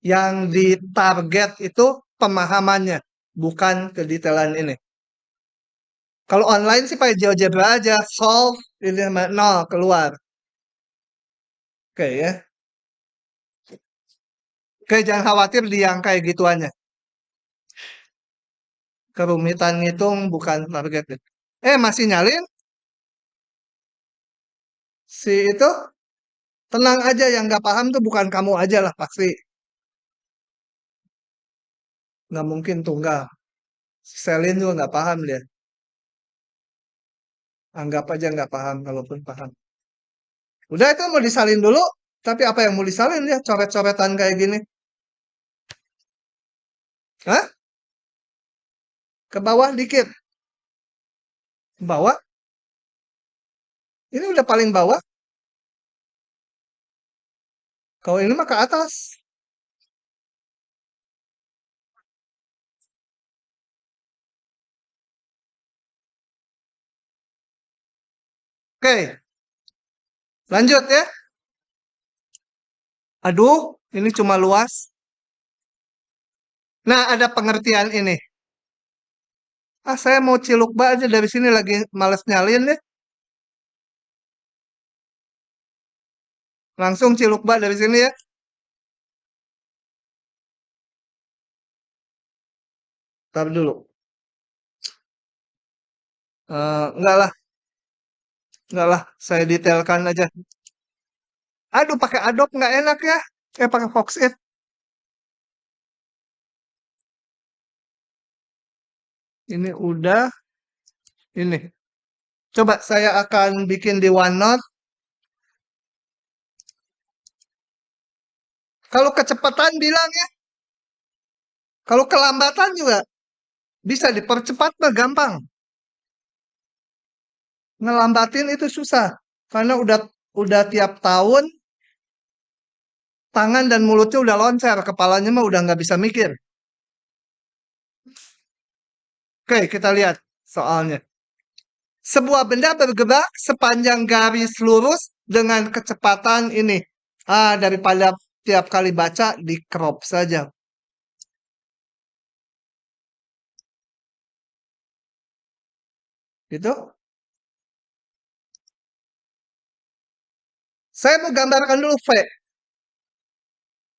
yang ditarget itu pemahamannya, bukan kedetailan ini. Kalau online sih pakai GeoGebra aja, solve, ini sama 0 keluar. Oke ya. Oke, jangan khawatir di yang kayak gituannya. Kerumitan ngitung bukan target. Masih nyalin? Si itu tenang aja, yang nggak paham tuh bukan kamu aja lah pasti. Nggak mungkin tunggal. Selin juga nggak paham dia. Anggap aja nggak paham, kalaupun paham. Udah itu mau disalin dulu. Tapi apa yang mau disalin ya? Coret-coretan kayak gini. Hah? Ke bawah dikit. Bawah? Ini udah paling bawah. Kalau ini mah ke atas. Oke, lanjut ya. Aduh, ini cuma luas. Nah, ada pengertian ini. Saya mau ciluk ba aja dari sini, lagi males nyalin deh. Langsung ciluk ba dari sini ya. Tar dulu. Enggak lah, enggak lah. Saya detailkan aja. Aduh, pakai Adobe nggak enak ya. Pakai Foxit. Ini udah. Ini. Coba saya akan bikin di OneNote. Kalau kecepatan bilang ya. Kalau kelambatan juga bisa dipercepat mah gampang. Ngelambatin itu susah. Karena udah tiap tahun tangan dan mulutnya udah loncer, kepalanya mah udah nggak bisa mikir. Oke, kita lihat soalnya. Sebuah benda bergerak sepanjang garis lurus dengan kecepatan ini. Daripada tiap kali baca di crop saja. Gitu. Saya mau gambarkan dulu V.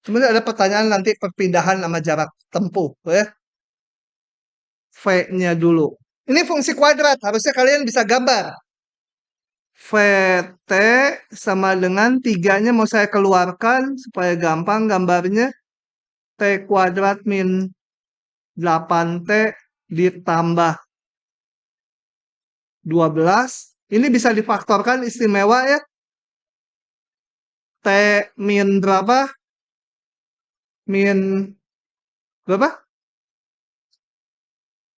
Kemudian ada pertanyaan nanti perpindahan sama jarak tempuh. Ya. V-nya dulu. Ini fungsi kuadrat, harusnya kalian bisa gambar. VT sama dengan 3-nya mau saya keluarkan supaya gampang gambarnya. T kuadrat min 8T ditambah 12. Ini bisa difaktorkan istimewa ya. T min berapa? Min berapa?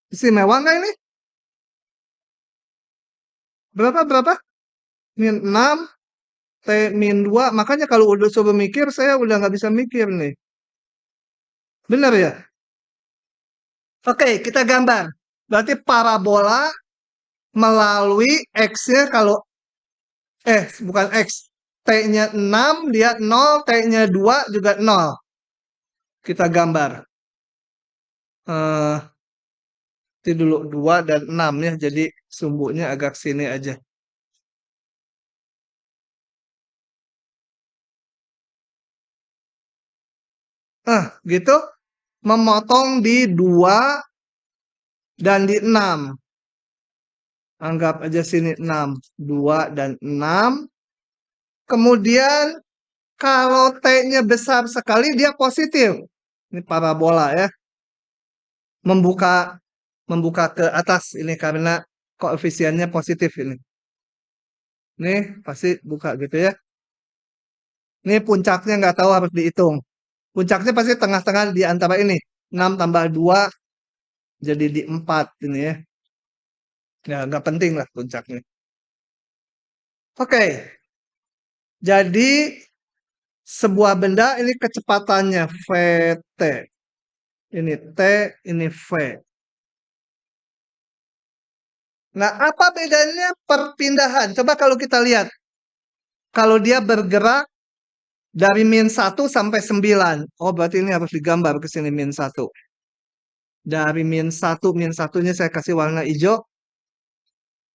Istimewa nggak ini? Berapa? Min 6. T min 2. Makanya kalau udah coba mikir, saya udah nggak bisa mikir nih. Benar ya? Oke, kita gambar. Berarti parabola melalui X-nya kalau bukan X. T-nya 6, dia 0, T-nya 2 juga 0. Kita gambar. Itu dulu 2 dan 6 ya, jadi sumbunya agak sini aja. Gitu. Memotong di 2 dan di 6. Anggap aja sini 6. 2 dan 6. Kemudian kalau T-nya besar sekali, dia positif. Ini parabola ya. Membuka ke atas ini karena koefisiennya positif ini. Nih pasti buka gitu ya. Ini puncaknya nggak tahu, harus dihitung. Puncaknya pasti tengah-tengah di antara ini. 6 tambah 2 jadi di 4 ini ya. Ya, nggak penting lah puncaknya. Oke, jadi sebuah benda ini kecepatannya VT. Ini T, ini V. Nah, apa bedanya perpindahan? Coba kalau kita lihat. Kalau dia bergerak dari -1 sampai 9. Oh, berarti ini harus digambar ke sini -1. Dari -1, -1-nya saya kasih warna hijau.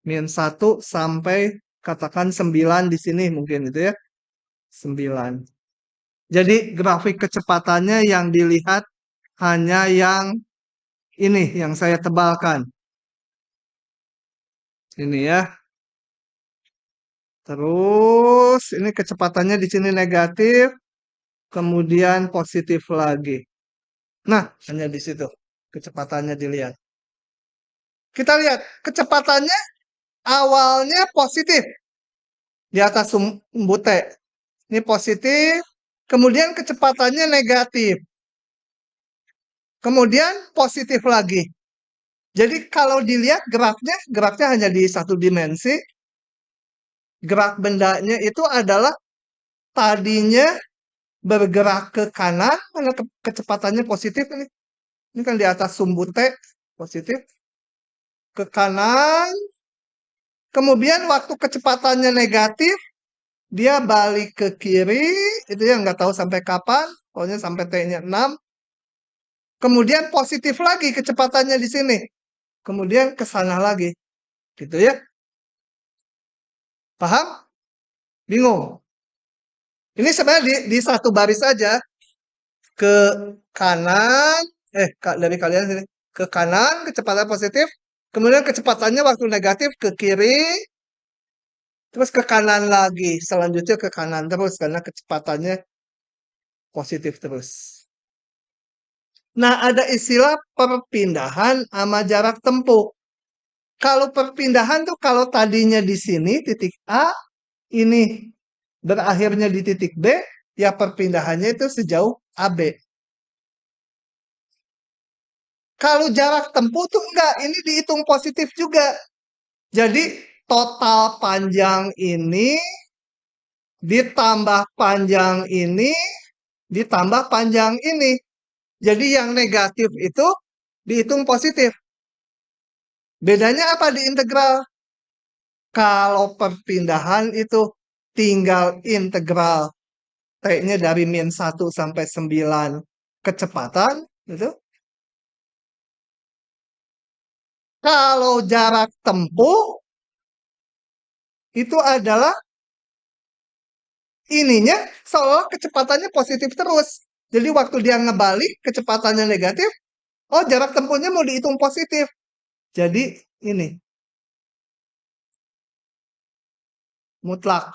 -1 sampai katakan 9 di sini mungkin itu ya. 9. Jadi grafik kecepatannya yang dilihat hanya yang ini yang saya tebalkan. Ini ya. Terus ini kecepatannya di sini negatif, kemudian positif lagi. Nah, hanya di situ kecepatannya dilihat. Kita lihat kecepatannya awalnya positif di atas sumbu T. Ini positif, kemudian kecepatannya negatif. Kemudian positif lagi. Jadi kalau dilihat geraknya hanya di satu dimensi. Gerak bendanya itu adalah tadinya bergerak ke kanan, karena kecepatannya positif ini. Ini kan di atas sumbu T, positif. Ke kanan, kemudian waktu kecepatannya negatif, dia balik ke kiri, itu ya nggak tahu sampai kapan, pokoknya sampai T-nya 6. Kemudian positif lagi kecepatannya di sini. Kemudian ke sana lagi. Gitu ya. Paham? Bingung? Ini sebenarnya di satu baris saja. Ke kanan, dari kalian sini. Ke kanan, kecepatan positif. Kemudian kecepatannya waktu negatif ke kiri. Terus ke kanan lagi. Selanjutnya ke kanan terus. Karena kecepatannya positif terus. Nah, ada istilah perpindahan sama jarak tempuh. Kalau perpindahan tuh kalau tadinya di sini titik A, ini berakhirnya di titik B, ya perpindahannya itu sejauh AB. Kalau jarak tempuh tuh enggak, ini dihitung positif juga. Jadi total panjang ini ditambah panjang ini ditambah panjang ini. Jadi yang negatif itu dihitung positif. Bedanya apa di integral? Kalau perpindahan itu tinggal integral T-nya dari -1 sampai 9 kecepatan. Gitu. Kalau jarak tempuh itu adalah ininya seolah kecepatannya positif terus. Jadi waktu dia ngebalik kecepatannya negatif, oh jarak tempuhnya mau dihitung positif. Jadi ini mutlak.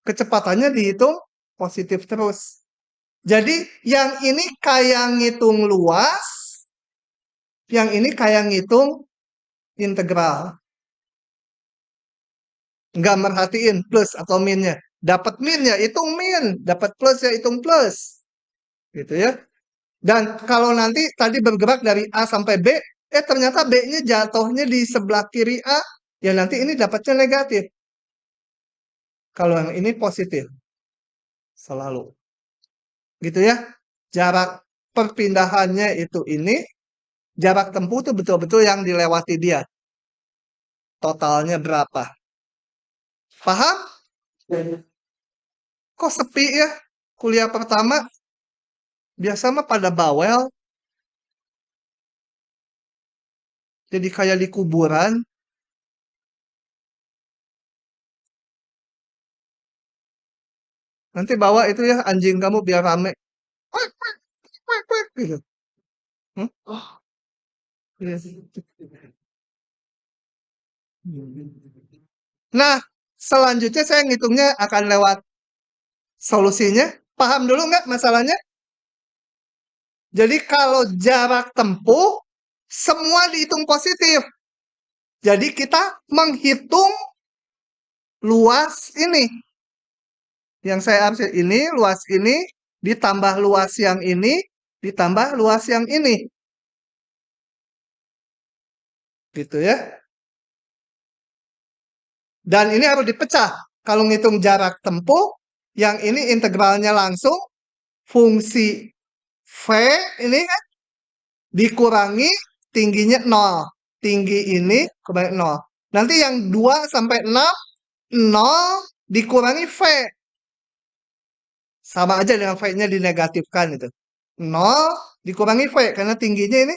Kecepatannya dihitung positif terus. Jadi yang ini kayak ngitung luas, yang ini kayak ngitung integral. Nggak merhatiin plus atau minnya. Dapat min ya hitung min, dapat plus ya hitung plus. Gitu ya. Dan kalau nanti tadi bergerak dari A sampai B, ternyata B-nya jatuhnya di sebelah kiri A, ya nanti ini dapatnya negatif. Kalau yang ini positif. Selalu. Gitu ya. Jarak perpindahannya itu ini, jarak tempuh itu betul-betul yang dilewati dia. Totalnya berapa? Paham? Kok sepi ya? Kuliah pertama, biasa mah pada bawel. Jadi kayak di kuburan. Nanti bawa itu ya anjing kamu biar rame. Kuek, kuek, kuek, kuek, gitu. Hmm? Oh, iya. Nah, selanjutnya saya ngitungnya akan lewat solusinya. Paham dulu nggak masalahnya? Jadi kalau jarak tempuh, semua dihitung positif. Jadi kita menghitung luas ini. Yang saya ambil ini, luas ini, ditambah luas yang ini, ditambah luas yang ini. Gitu ya. Dan ini harus dipecah. Kalau ngitung jarak tempuh, yang ini integralnya langsung, fungsi V ini kan dikurangi tingginya 0. Tinggi ini kebalik 0. Nanti yang 2 sampai 6, 0 dikurangi V. Sama aja dengan V-nya dinegatifkan itu. 0 dikurangi V, karena tingginya ini.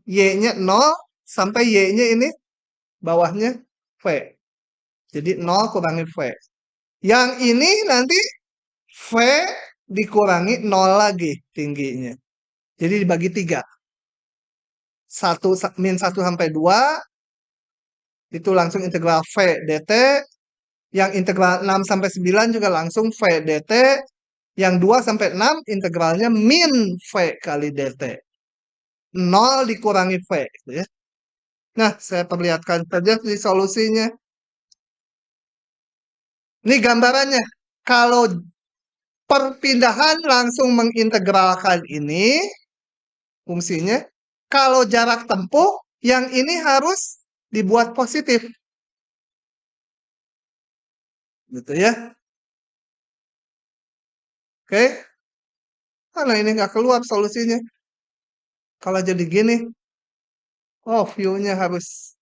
Y-nya 0 sampai Y-nya ini bawahnya V. Jadi 0 kurangi V. Yang ini nanti V dikurangi 0 lagi tingginya. Jadi dibagi 3. 1 sampai 2 itu langsung integral V dt. Yang integral 6 sampai 9 juga langsung V dt. Yang 2 sampai 6 integralnya min V kali dt. 0 dikurangi V. Gitu ya. Nah, saya perlihatkan saja di solusinya. Ini gambarannya. Kalau perpindahan langsung mengintegralkan ini, fungsinya. Kalau jarak tempuh, yang ini harus dibuat positif. Gitu ya. Oke. Karena ini nggak keluar solusinya. Kalau jadi gini, oh view-nya harus,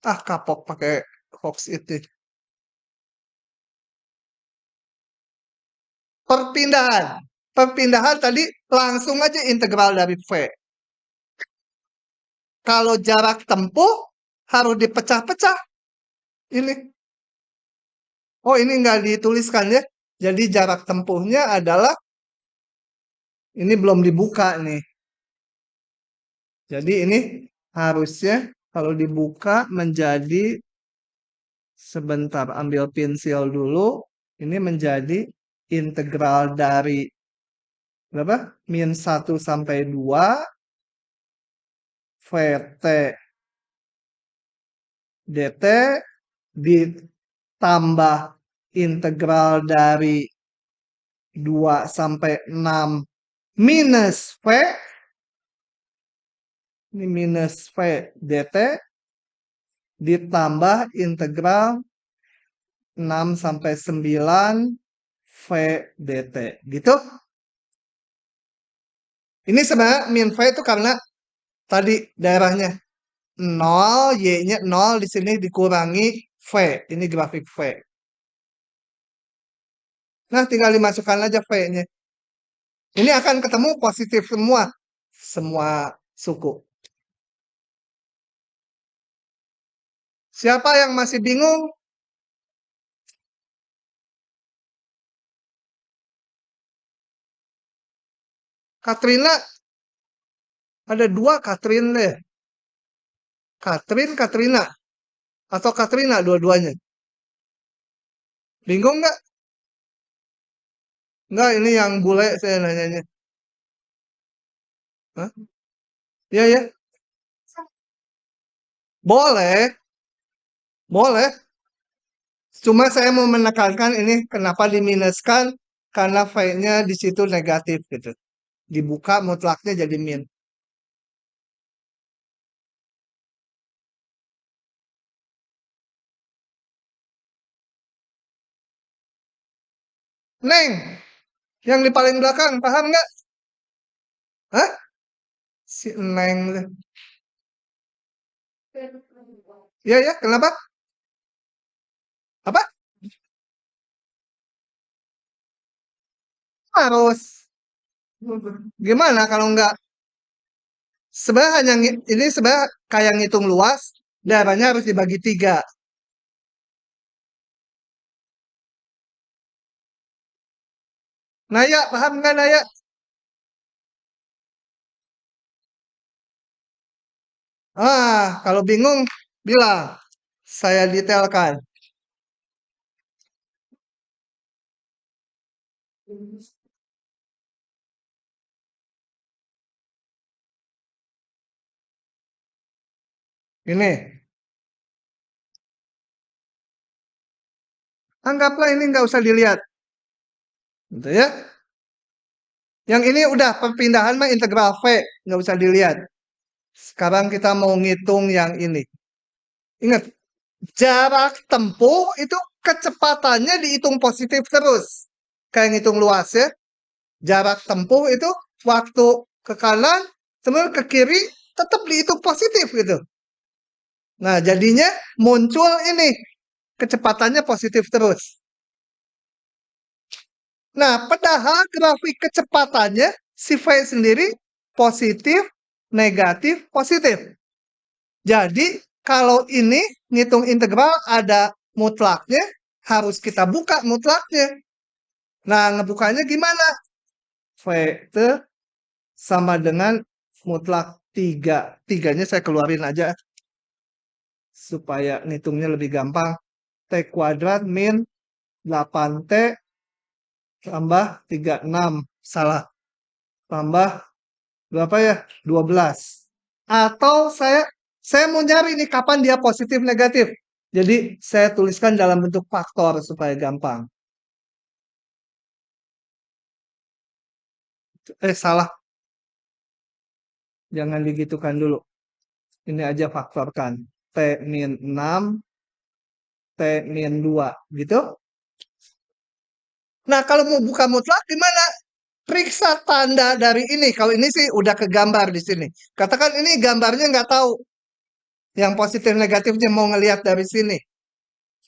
kapok pakai Fox itu. Perpindahan. Perpindahan tadi langsung aja integral dari V. Kalau jarak tempuh harus dipecah-pecah. Ini. Oh, ini nggak dituliskan ya. Jadi jarak tempuhnya adalah, ini belum dibuka nih. Jadi ini harusnya kalau dibuka menjadi, sebentar ambil pensil dulu. Ini menjadi integral dari berapa? Min 1 sampai 2 VT dt ditambah integral dari 2 sampai 6 minus V. Ini minus V dt ditambah integral 6 sampai 9 V dt. Gitu. Ini sebenarnya min V itu karena tadi daerahnya 0, Y-nya 0, di sini dikurangi V. Ini grafik V. Nah, tinggal dimasukkan aja V-nya. Ini akan ketemu positif semua. Semua suku. Siapa yang masih bingung? Katrina, ada 2 Katrin deh. Katrin, Katrina. Atau Katrina dua-duanya. Bingung nggak? Nggak, ini yang bule saya nanyanya. Hah? Iya, ya. Boleh, boleh. Cuma saya mau menekankan ini kenapa diminuskan, karena V-nya di situ negatif gitu. Dibuka mutlaknya jadi min. Neng, yang di paling belakang, paham nggak? Hah? Si Neng. Iya, ya, kenapa? Apa? Harus. Gimana kalau nggak? Sebenarnya ini sebenarnya kayak ngitung luas, daerahnya harus dibagi 3. Naya, paham nggak Naya? Kalau bingung, bilang. Saya detailkan. Ini, anggaplah ini nggak usah dilihat. Gitu ya. Yang ini udah perpindahan mah integral V, nggak usah dilihat. Sekarang kita mau ngitung yang ini. Ingat, jarak tempuh itu kecepatannya dihitung positif terus. Kayak ngitung luas ya. Jarak tempuh itu waktu ke kanan, kemudian ke kiri, tetap dihitung positif gitu. Nah, jadinya muncul ini. Kecepatannya positif terus. Nah, padahal grafik kecepatannya si V sendiri positif, negatif, positif. Jadi, kalau ini ngitung integral ada mutlaknya, harus kita buka mutlaknya. Nah, ngebukanya gimana? V sama dengan mutlak 3. 3-nya saya keluarin aja supaya ngitungnya lebih gampang. T kuadrat min 8T tambah 36. Salah. Tambah berapa ya? 12. Atau saya mau nyari nih kapan dia positif negatif. Jadi saya tuliskan dalam bentuk faktor supaya gampang. Salah. Jangan digitukan dulu. Ini aja faktorkan. T min 6, T min 2. Gitu. Nah, kalau mau buka mutlak gimana? Periksa tanda dari ini. Kalau ini sih udah kegambar di sini. Katakan ini gambarnya nggak tahu. Yang positif negatifnya mau ngelihat dari sini.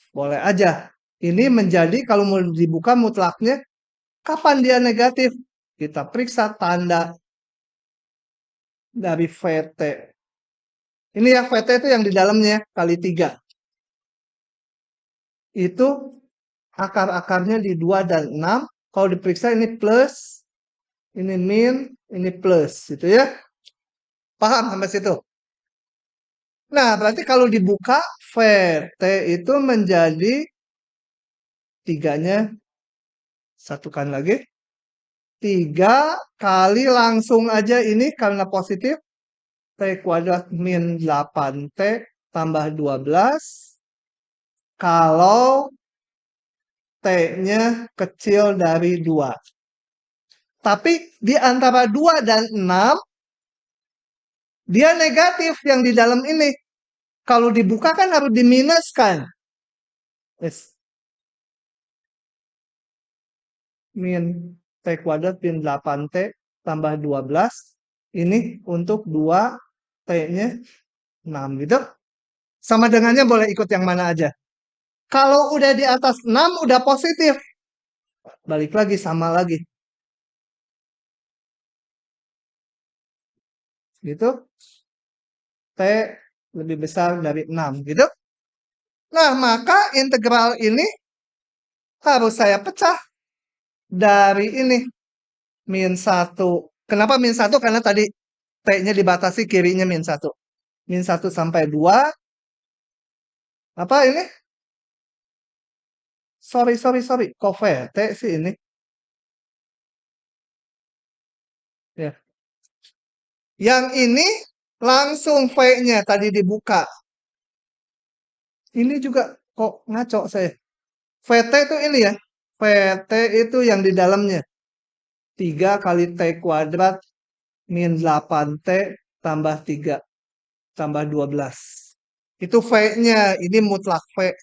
Boleh aja. Ini menjadi kalau mau dibuka mutlaknya, kapan dia negatif? Kita periksa tanda dari VT. Ini ya VT itu yang di dalamnya kali 3. Itu akar-akarnya di 2 dan 6. Kalau diperiksa ini plus, ini min, ini plus. Gitu ya. Paham sampai situ? Nah, berarti kalau dibuka, VT itu menjadi 3-nya, satukan lagi. 3 kali langsung aja ini karena positif. T kuadrat min 8T tambah 12. Kalau T-nya kecil dari 2. Tapi di antara 2 dan 6, dia negatif yang di dalam ini. Kalau dibuka kan harus diminuskan. Yes. Min T kuadrat min 8T tambah 12. Ini untuk 2 T-nya 6 gitu. Sama dengannya boleh ikut yang mana aja. Kalau udah di atas 6 udah positif. Balik lagi sama lagi. Gitu. T lebih besar dari 6 gitu. Nah, maka integral ini harus saya pecah dari ini. Min 1. Kenapa min 1? Karena tadi T-nya dibatasi kirinya min 1. Min 1 sampai 2. Apa ini? Sorry. Kok VT sih ini? Ya. Yang ini langsung V-nya tadi dibuka. Ini juga kok ngaco saya. VT itu ini ya. VT itu yang di dalamnya. 3 kali T kuadrat min 8T tambah 3 tambah 12. Itu V-nya. Ini mutlak V.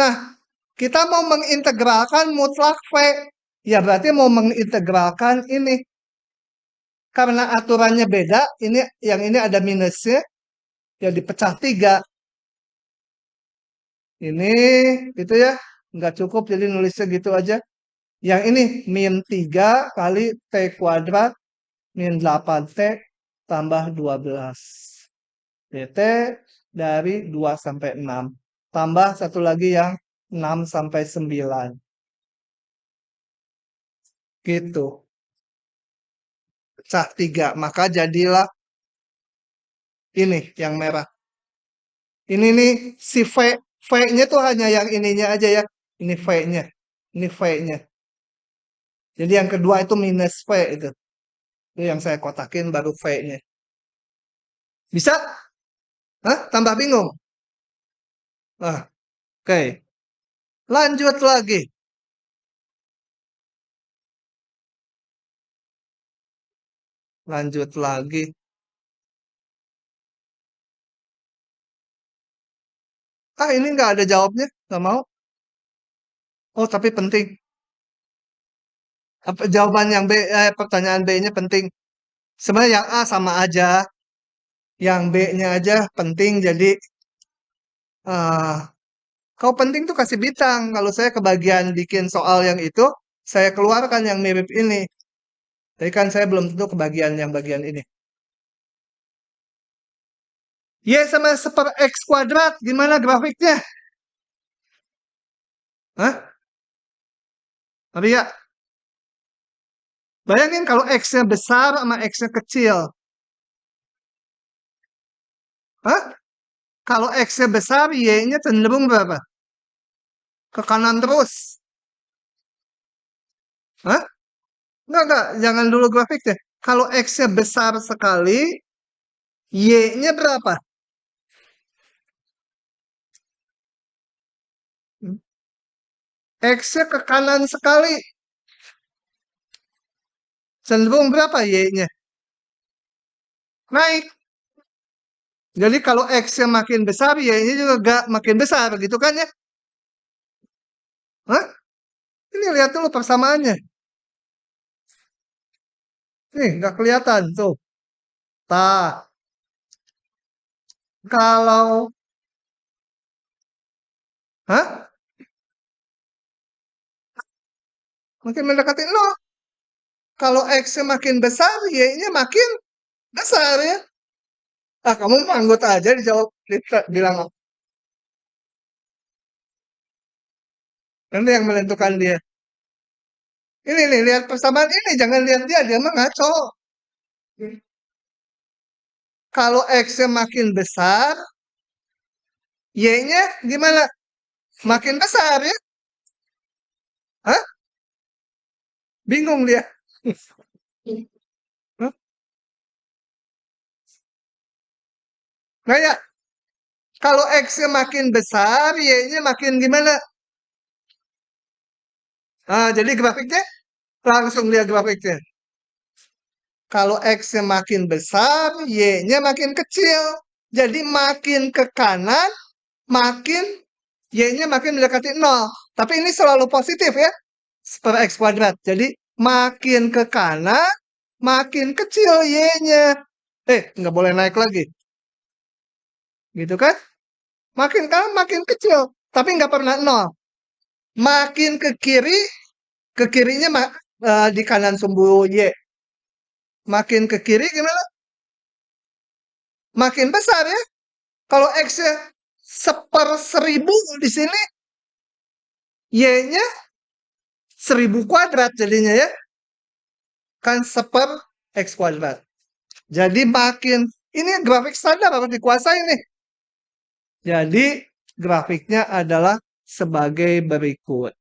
Nah, kita mau mengintegralkan mutlak V. Ya berarti mau mengintegralkan ini. Karena aturannya beda, ini yang ini ada minusnya. Ya dipecah 3. Ini gitu ya. Nggak cukup jadi nulisnya gitu aja. Yang ini min 3 kali T kuadrat min 8T tambah 12. DT dari 2 sampai 6. Tambah satu lagi yang 6 sampai 9. Gitu. Pecah 3. Maka jadilah ini yang merah. Ini nih si V. V-nya tuh hanya yang ininya aja ya. Ini V-nya. Ini V-nya. Jadi yang kedua itu minus V itu. Itu yang saya kotakin baru V-nya. Bisa? Hah? Tambah bingung? Nah, oke. Lanjut lagi. Lanjut lagi. Ah, ini nggak ada jawabnya. Nggak mau. Oh, tapi penting. Apa, jawaban yang B, pertanyaan B-nya penting. Sebenarnya yang A sama aja. Yang B-nya aja penting. Jadi, ah, kalau penting tuh kasih bintang. Kalau saya kebagian bikin soal yang itu, saya keluarkan yang mirip ini. Tapi kan saya belum tentu kebagian yang bagian ini. Y sama seper X kuadrat. Gimana grafiknya? Hah? Ria, bayangin kalau X-nya besar sama X-nya kecil. Hah? Kalau X-nya besar, Y-nya cenderung berapa? Ke kanan terus. Hah? Enggak. Jangan dulu grafiknya. Kalau X-nya besar sekali, Y-nya berapa? X-nya ke kanan sekali. Cenderung berapa Y-nya? Naik. Jadi kalau X-nya makin besar, Y-nya juga gak makin besar gitu kan ya? Hah? Ini lihat dulu persamaannya. Nih, nggak kelihatan tuh. Tah, kalau, hah? Makin mendekati nol. Kalau X-nya makin besar, Y-nya makin besar ya. Ah, kamu manggut aja dijawab, bilang nanti yang menentukan dia. Ini nih, lihat persamaan ini, jangan lihat dia, dia mah ngaco. Kalau X-nya makin besar, Y-nya gimana? Makin besar ya? Hah? Bingung dia. Hah? Kayak kalau X-nya makin besar, Y-nya makin gimana? Ah, jadi grafiknya langsung lihat grafiknya. Kalau X-nya makin besar, Y-nya makin kecil. Jadi makin ke kanan, makin Y-nya makin mendekati nol. Tapi ini selalu positif ya. Per X kuadrat. Jadi makin ke kanan, makin kecil Y-nya. Nggak boleh naik lagi. Gitu kan? Makin kanan, makin kecil. Tapi nggak pernah nol. Makin ke kirinya di kanan sumbu Y. Makin ke kiri gimana? Makin besar ya. Kalau X-nya seper 1000 di sini, Y-nya 1000 kuadrat jadinya ya. Kan seper X kuadrat. Jadi makin, ini grafik standar harus dikuasai nih. Jadi grafiknya adalah sebagai berikut.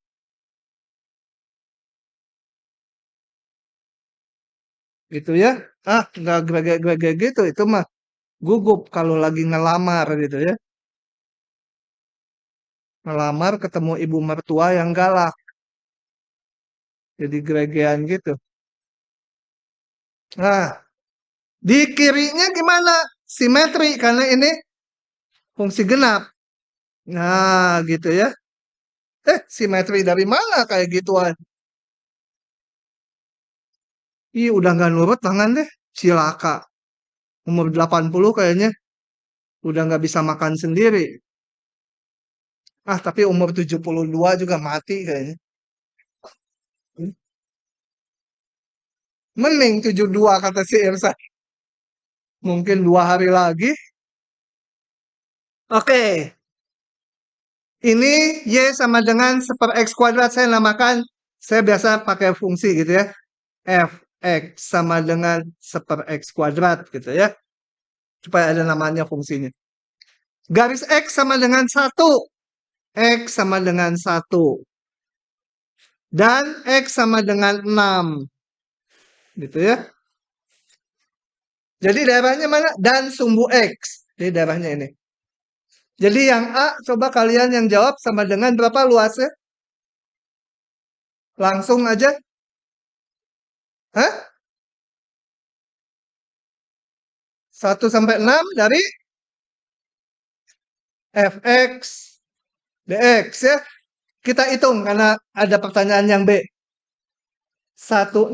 Gitu ya. Ah, nggak greget gitu. Itu mah gugup kalau lagi ngelamar gitu ya. Ngelamar ketemu ibu mertua yang galak. Jadi gregean gitu. Nah, di kirinya gimana? Simetri karena ini fungsi genap. Nah, gitu ya. Simetri dari mana kayak gituan? Ih, udah nggak nurut tangan deh. Cilaka. Umur 80 kayaknya udah nggak bisa makan sendiri. Ah, tapi umur 72 juga mati kayaknya. Mending 72 kata si Irsa. Mungkin 2 hari lagi. Oke, ini Y sama dengan seper X kuadrat. Saya namakan, saya biasa pakai fungsi gitu ya. Fx sama dengan seper X kuadrat gitu ya. Supaya ada namanya fungsinya. Garis X sama dengan 1. X sama dengan 1. Dan X sama dengan 6. Gitu ya. Jadi daerahnya mana? Dan sumbu X. Jadi daerahnya ini. Jadi yang A, coba kalian yang jawab sama dengan berapa luasnya? Langsung aja. Hah? 1 sampai 6 dari fx dx ya. Kita hitung karena ada pertanyaan yang B. 16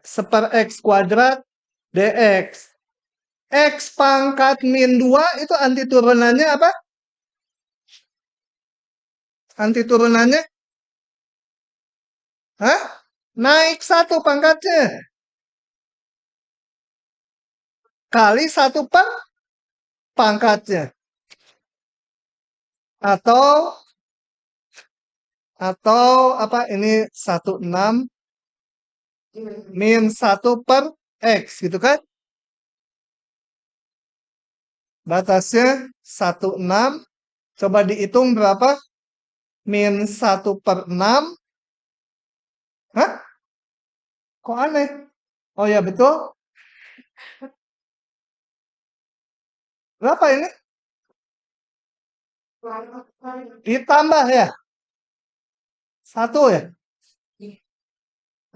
seper x kuadrat dx. X pangkat min 2 itu anti turunannya apa? Anti turunannya? Hah? Naik 1 pangkatnya. Kali 1 per pangkatnya. Atau apa ini 16 min 1 per x gitu kan? Batasnya 16. Coba dihitung berapa? Min 1/6. Hah? Kok aneh? Oh ya betul. Berapa ini? Ditambah ya? 1 ya?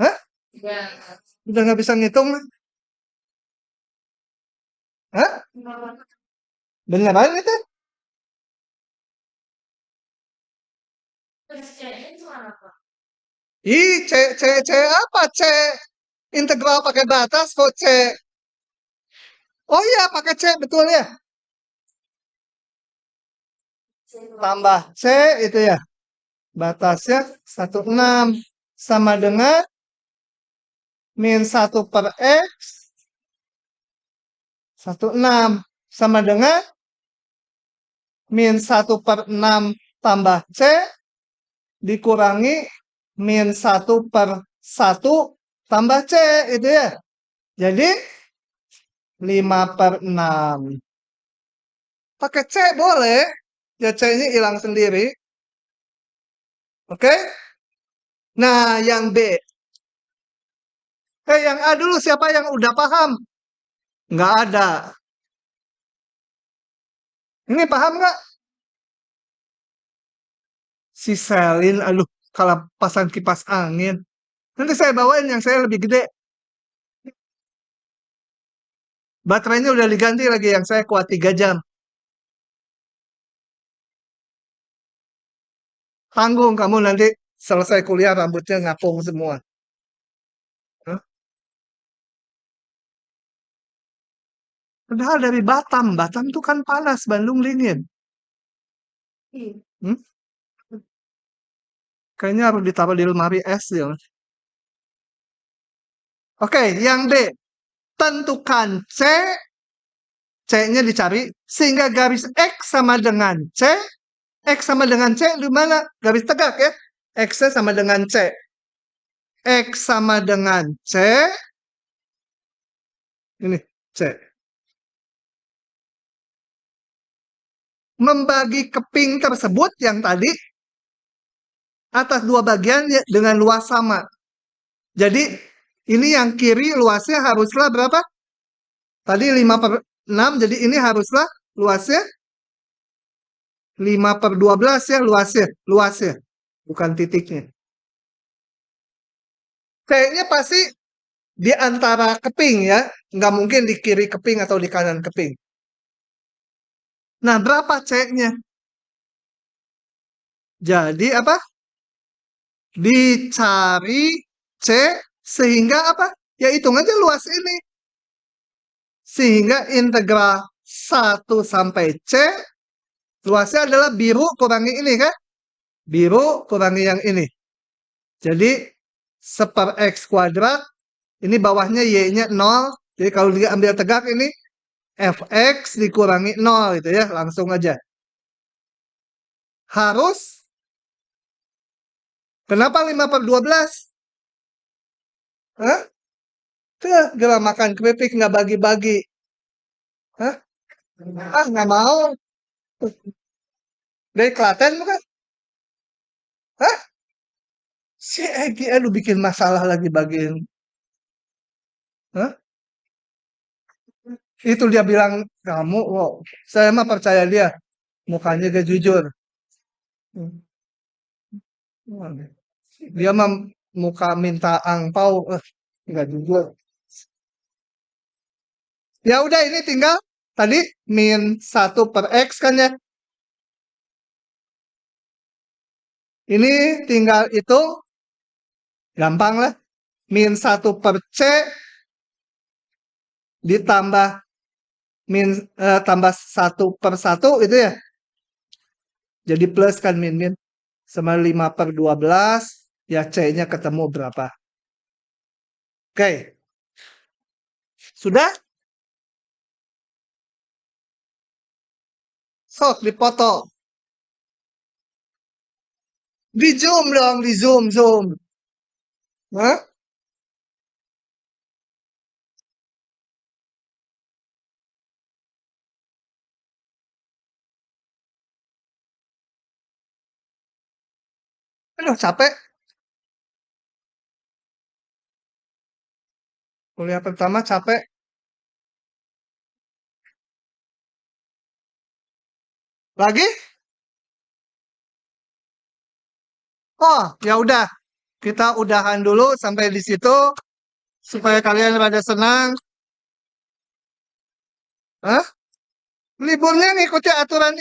Hah? Udah nggak bisa ngitung? Hah? Beneran itu? Ih, C apa? C integral pakai batas kok C? Oh iya, pakai C, betul ya. Tambah C itu ya. Batasnya 16 sama dengan min 1 per X 16 sama dengan min 1/6 tambah C dikurangi min 1/1 tambah C itu ya. Jadi 5/6. Pakai C boleh. Ya C-nya hilang sendiri. Oke? Nah, yang B. Yang A dulu siapa yang udah paham? Nggak ada. Ini paham nggak? Si Selin, aduh, kalau pasang kipas angin. Nanti saya bawain yang saya lebih gede. Baterainya udah diganti lagi, yang saya kuat 3 jam. Tanggung kamu nanti selesai kuliah rambutnya ngapung semua. Hah? Padahal dari Batam. Batam tuh kan panas, Bandung dingin. Hmm? Kayaknya harus ditaruh di lemari es ya. Oke, yang B. Tentukan C-nya dicari, sehingga garis X sama dengan C. X sama dengan C di mana? Garis tegak ya. X-nya sama dengan C. X sama dengan C. Ini C. Membagi keping tersebut yang tadi atas 2 bagian dengan luas sama. Jadi ini yang kiri luasnya haruslah berapa? Tadi 5/6, jadi ini haruslah luasnya 5/12 ya luasnya. Luasnya, bukan titiknya. Kayaknya pasti di antara keping ya. Nggak mungkin di kiri keping atau di kanan keping. Nah, berapa C-nya? Jadi apa? Dicari C sehingga apa? Ya hitung aja luas ini. Sehingga integral 1 sampai C luasnya adalah biru kurangi ini kan? Biru kurangi yang ini. Jadi seper X kuadrat. Ini bawahnya Y-nya 0. Jadi kalau diambil tegak ini Fx dikurangi 0 gitu ya. Langsung aja. Harus. Kenapa 5/12? Hah? Tuh, gila makan keripik nggak bagi-bagi. Hah? Ah, nggak mau. Dari Klaten bukan? Hah? Si Egi, aduh bikin masalah lagi bagian. Hah? Itu dia bilang, kamu, wow. Saya mah percaya dia. Mukanya gak jujur. Dia mah muka minta angpau. Nggak jujur. Ya udah, ini tinggal tadi min 1 per X kan ya. Ini tinggal hitung, gampang lah. Min 1 per C ditambah tambah 1/1 itu ya. Jadi plus kan min sama 5/12, ya C-nya ketemu berapa. Oke. Sudah? Sok, dipoto. Di zoom dong, di zoom. Hah? Aduh, capek. Kuliah pertama capek. Lagi? Oh, ya udah. Kita udahan dulu sampai di situ supaya kalian pada senang. Hah? Liburnya ngikuti aturan